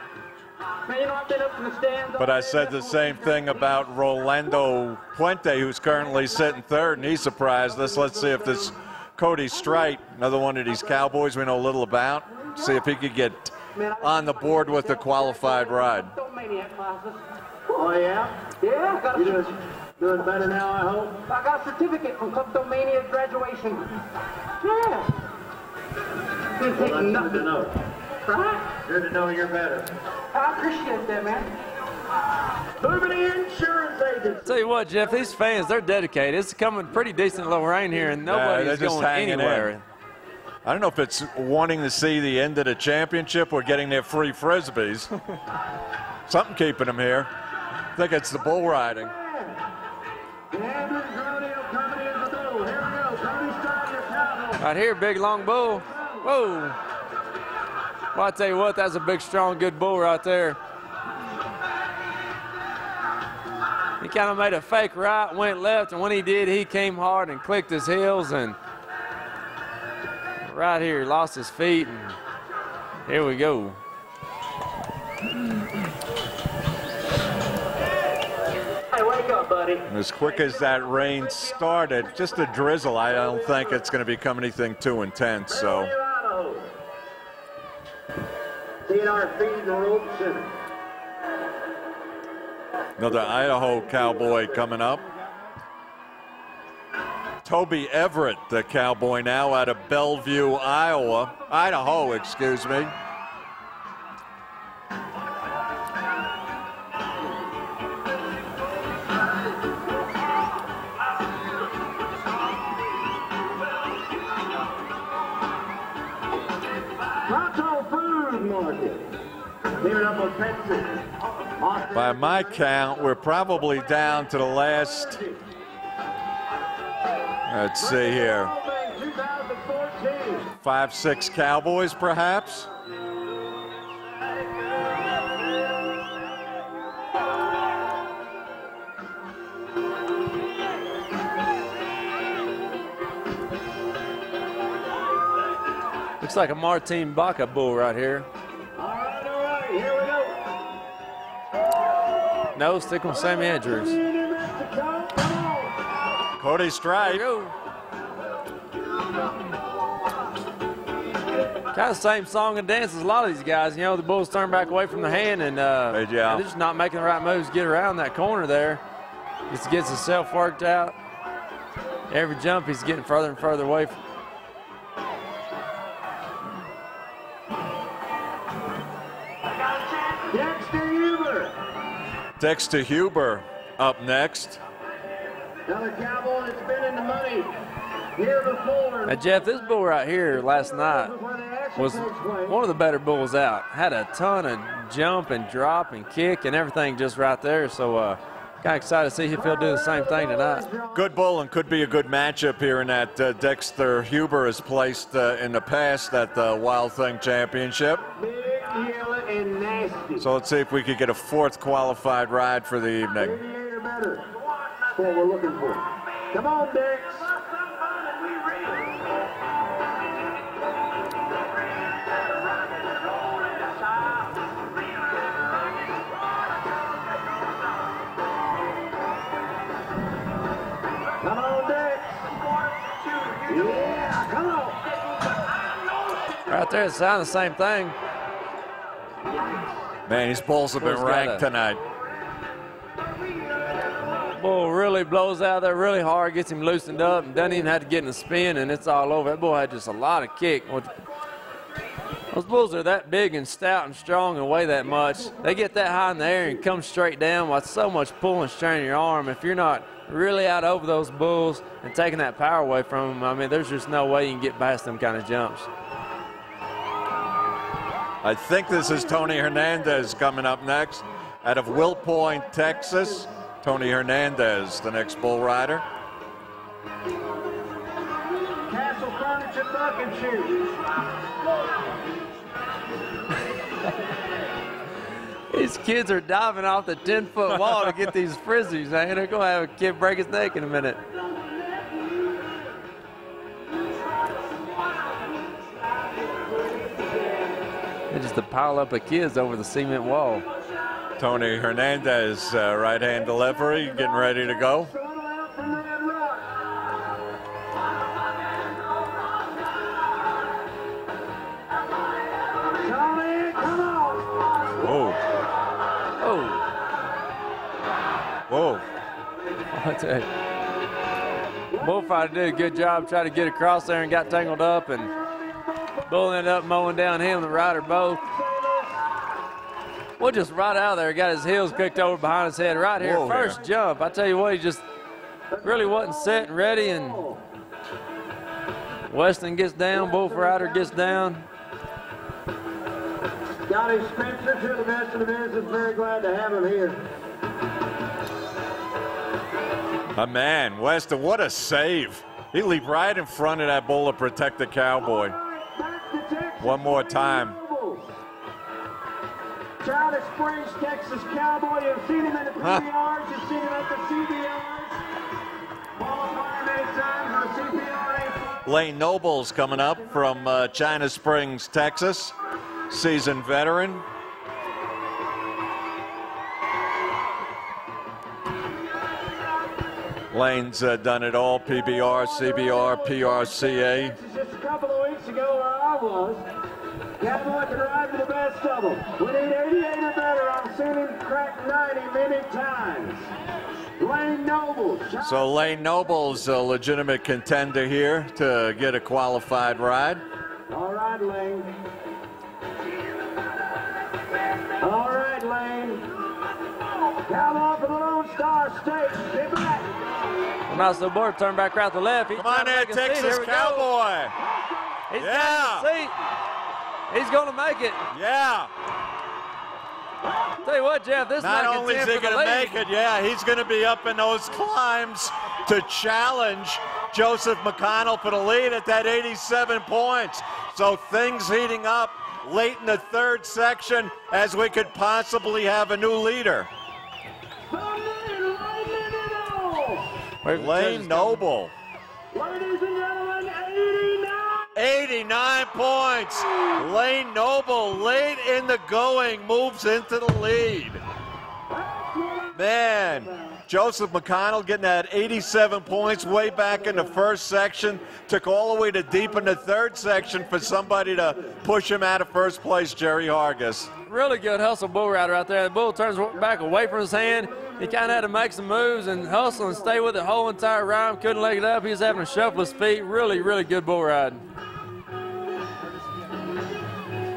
But I said the same thing about Raylando Puente, who's currently sitting third, and he surprised us. Let's see if this Cody Strike, another one of these cowboys we know a little about, see if he could get on the board with a qualified ride. Oh, yeah? Yeah. You're doing better now, I hope. I got a certificate from Kleptomania graduation. Yeah. Well, that's good to know. Right? Good to know you're better. I appreciate that, man. Moving the insurance agents. Tell you what, Jeff, these fans, they're dedicated. It's coming pretty decent little rain here, and nobody's going anywhere. I don't know if it's wanting to see the end of the championship or getting their free Frisbees. Something keeping them here. I think it's the bull riding. Right here, big long bull. Whoa. Well, I tell you what, that's a big, strong, good bull right there. He kind of made a fake right, went left, and when he did, he came hard and clicked his heels, and right here, lost his feet, and here we go. Hey, wake up, buddy. And as quick as that rain started, just a drizzle, I don't think it's going to become anything too intense, so. TNR feed the ropes and Another Idaho cowboy coming up. Toby Everett, the cowboy now out of Bellevue, Idaho, excuse me. By my count, we're probably down to the last, let's see here, 5, 6 cowboys perhaps. Looks like a Martin Baca bull right here. All right, here we go. No, stick on Sammy Andrews. Cody Stripe. Kind of same song and dance as a lot of these guys. You know, the bulls turn back away from the hand, and they're just not making the right moves to get around that corner there. Just gets himself worked out. Every jump, he's getting further and further away from. Dexter Huber up next. Another cowboy that's been in the money here before. Now, Jeff, this bull right here last night was one of the better bulls out. Had a ton of jump and drop and kick and everything just right there. So kind of excited to see if he'll do the same thing tonight. Good bull and could be a good matchup here in that Dexter Huber has placed in the past at the Wild Thing Championship. And nasty. So let's see if we could get a fourth qualified ride for the evening. 88 or better. That's what we're looking for. Come on, Dex. Come on, Dex. Yeah, come on. Right there, it sounds the same thing. Man, these bulls have been ranked tonight. Bull really blows out there really hard, gets him loosened up, and doesn't even have to get in a spin, and it's all over. That bull had just a lot of kick. Those bulls are that big and stout and strong and weigh that much. They get that high in the air and come straight down with so much pull and strain in your arm. If you're not really out over those bulls and taking that power away from them, I mean, there's just no way you can get past them kind of jumps. I think this is Tony Hernandez coming up next out of Will Point, Texas. Tony Hernandez, the next bull rider. Castle Furniture Buck and Shoes. These kids are diving off the 10-foot wall to get these frisbees, man. They're going to have a kid break his neck in a minute. It's just a pile up of kids over the cement wall. Tony Hernandez, right-hand delivery, getting ready to go. Whoa. Oh. Whoa. I tell you. Bullfighter did a good job trying to get across there and got tangled up, and bull ended up mowing down him and the rider both. Well, just right out of there, got his heels kicked over behind his head right here. First jump. I tell you what, he just really wasn't set and ready, and Weston gets down, Bullfighter gets down. Scotty Spencer to the best of the business. Very glad to have him here. A man, Weston, what a save. He leaped right in front of that bull to protect the cowboy. One more time. Charlotte Springs, Texas Cowboy. You've seen him in the PBRs. You've seen him at the CBRs. Qualified many times on CBR. Lane Noble's coming up from China Springs, Texas. Seasoned veteran. Lane's done it all, PBR, CBR, PRCA. Just a couple of weeks ago where I was. Cowboy can ride for the best of them. We need 88 or better. I've seen him crack 90 many times. Lane Noble. So Lane Noble's a legitimate contender here to get a qualified ride. All right, Lane. All right, Lane. Cowboy for the Lone Star State. Get back. Well, nice little board, turn back right to left. Come on in, Texas Cowboy. He's got the seat. He's going to make it. Yeah. Tell you what, Jeff, this not only is he going to make it, yeah, he's going to be up in those climbs to challenge Joseph McConnell for the lead at that 87 points. So things heating up late in the third section as we could possibly have a new leader. Lane Noble. Ladies and gentlemen, 89. 89 points. Lane Noble, late in the going, moves into the lead. Man, Joseph McConnell getting that 87 points way back in the first section. Took all the way to deep in the third section for somebody to push him out of first place, Jerry Hargis. Really good hustle bull rider right there. The bull turns back away from his hand. He kind of had to make some moves and hustle and stay with it the whole entire round. Couldn't leg it up. He was having to shuffle his feet. Really, really good bull riding.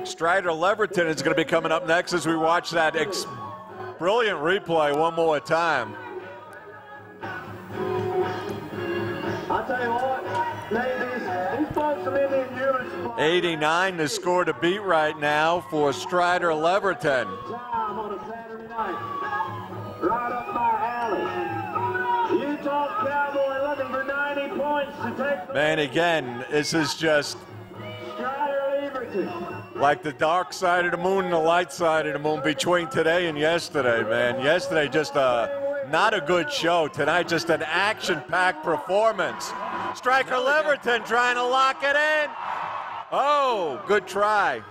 Strider Leverton is going to be coming up next as we watch that brilliant replay one more time. I'll tell you what, ladies, these folks are Indian units. 89 the score to beat right now for Strider Leverton. Time on a Saturday night. Right up my alley. Utah Cowboy looking for 90 points to take the Man, again, this is just Strider Leverton. like the dark side of the moon and the light side of the moon between today and yesterday, man. Yesterday just not a good show. Tonight just an action-packed performance. Striker Leverton trying to lock it in. Oh, good try.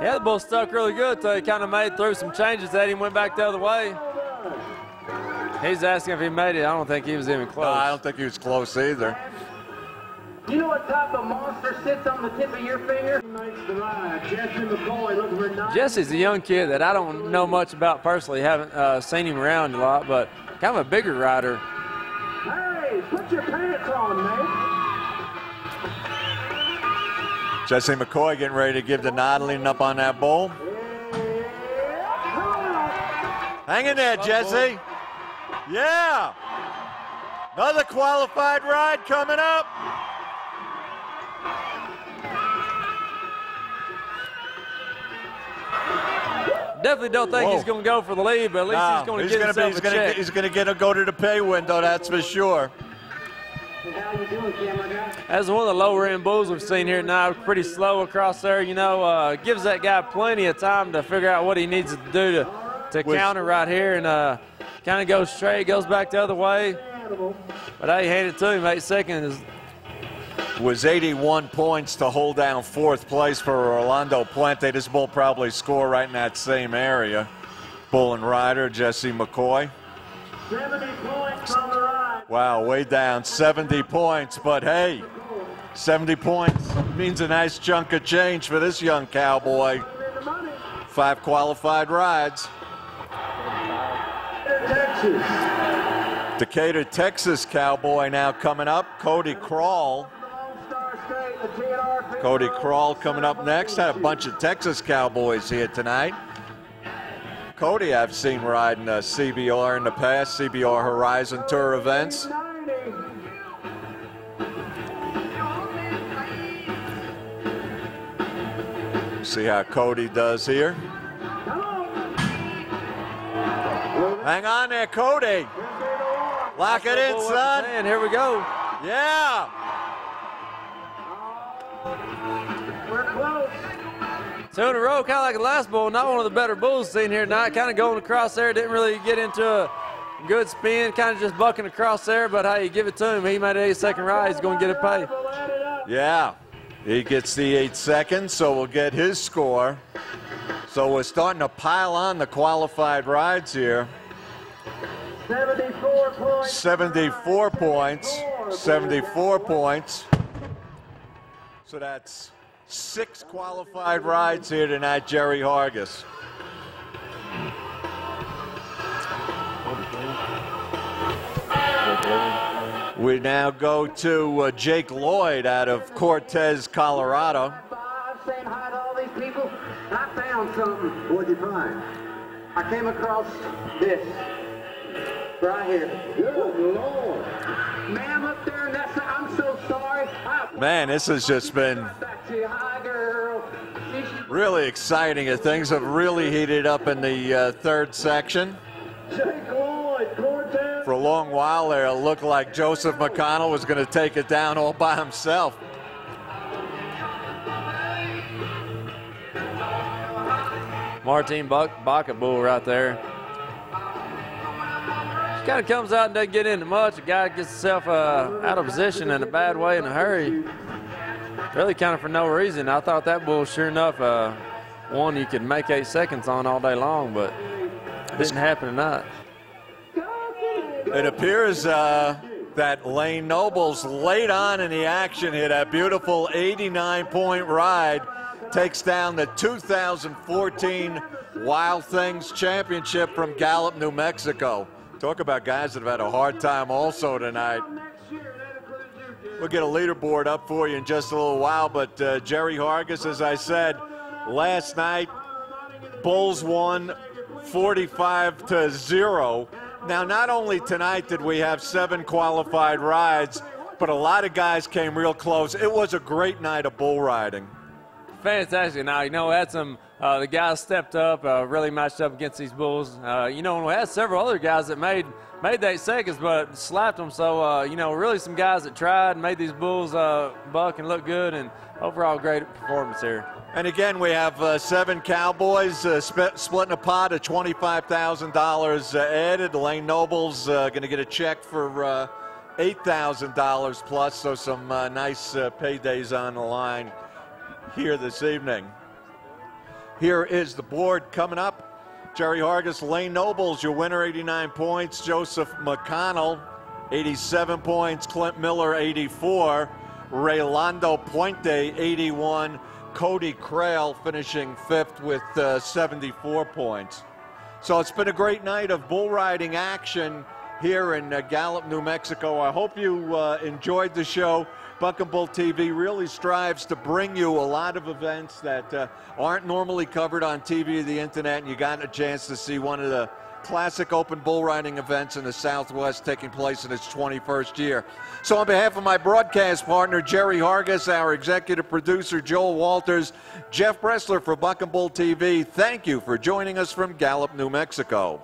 Yeah, the bull stuck really good till he kind of made through some changes that he went back the other way. He's asking if he made it. I don't think he was even close. No, I don't think he was close either. You know what type of monster sits on the tip of your finger? Makes the ride. Jesse McCoy looking for 90. Jesse's a young kid that I don't know much about personally. Haven't seen him around a lot, but kind of a bigger rider. Hey, put your pants on, man. Jesse McCoy getting ready to give the nod, leaning up on that bull. Hang in there, Jesse. Yeah. Another qualified ride coming up. Definitely don't think he's going to go for the lead, but at least he's going to get himself a check. He's going to go to the pay window, that's for sure. How you doing, camera guy? As one of the lower end bulls we've seen here tonight, pretty slow across there, you know, gives that guy plenty of time to figure out what he needs to do to counter right here, and kind of goes straight, goes back the other way. But hey, hand it to him, 8 seconds. Was 81 points to hold down fourth place for Raylando Puente. This bull probably score right in that same area. Bull and rider, Jesse McCoy. 70 points on the ride. Wow, way down, 70 points. But hey, 70 points means a nice chunk of change for this young cowboy. 5 qualified rides. Texas. Decatur, Texas cowboy now coming up. Cody Krall. Cody Krall coming up next. Had a bunch of Texas cowboys here tonight. Cody I've seen riding CBR in the past, CBR Horizon Tour events. See how Cody does here. Hang on there, Cody. Lock it in, son. And here we go. Yeah. We're close. 2 in a row, kind of like the last bull. Not one of the better bulls seen here tonight. Kind of going across there. Didn't really get into a good spin. Kind of just bucking across there. But hey, you give it to him. He made an 8-second ride. He's going to get it paid. Yeah. He gets the 8 seconds, so we'll get his score. So we're starting to pile on the qualified rides here. 74 points. 74 points. 74 points. So that's 6 qualified rides here tonight, Jerry Hargis. We now go to Jake Lloyd out of Cortez, Colorado. Saying hi to all these people. I found something. What'd you find? I came across this right here. Good Lord. Ma'am up there, and that's, I'm so sorry. Man, this has just been Hi, girl. really exciting. Things have really heated up in the third section. Jake Lloyd, Cortez. For a long while there, it looked like Joseph McConnell was going to take it down all by himself. Martin Baca bull right there. kind of comes out and doesn't get into much. A guy gets himself out of position in a bad way in a hurry. Really kind of for no reason. I thought that bull, sure enough, one you could make 8 seconds on all day long, but it didn't happen tonight. It appears that Lane Nobles late on in the action hit a beautiful 89-point ride, takes down the 2014 Wild Things Championship from Gallup, New Mexico. Talk about guys that have had a hard time also tonight. We'll get a leaderboard up for you in just a little while, but Jerry Hargis, as I said, last night, Bulls won 45-0. Now, not only tonight did we have 7 qualified rides, but a lot of guys came real close. It was a great night of bull riding. Fantastic night. You know, we had some, the guys stepped up, really matched up against these bulls. You know, and we had several other guys that made the 8 seconds, but slapped them. So, you know, really some guys that tried, made these bulls buck and look good, and overall great performance here. And again, we have 7 Cowboys splitting a pot of $25,000 added. Lane Nobles going to get a check for $8,000 plus, so some nice paydays on the line here this evening. Here is the board coming up. Jerry Hargis, Lane Nobles, your winner, 89 points. Joseph McConnell, 87 points. Clint Miller, 84. Raylando Puente, 81. Cody Crail finishing 5th with 74 points. So it's been a great night of bull riding action here in Gallup, New Mexico. I hope you enjoyed the show. Buck and Bull TV really strives to bring you a lot of events that aren't normally covered on TV or the internet, and you got a chance to see one of the classic open bull riding events in the Southwest taking place in its 21st year. So on behalf of my broadcast partner, Jerry Hargis, our executive producer, Joel Walters, Jeff Bressler for Buck and Bull TV, thank you for joining us from Gallup, New Mexico.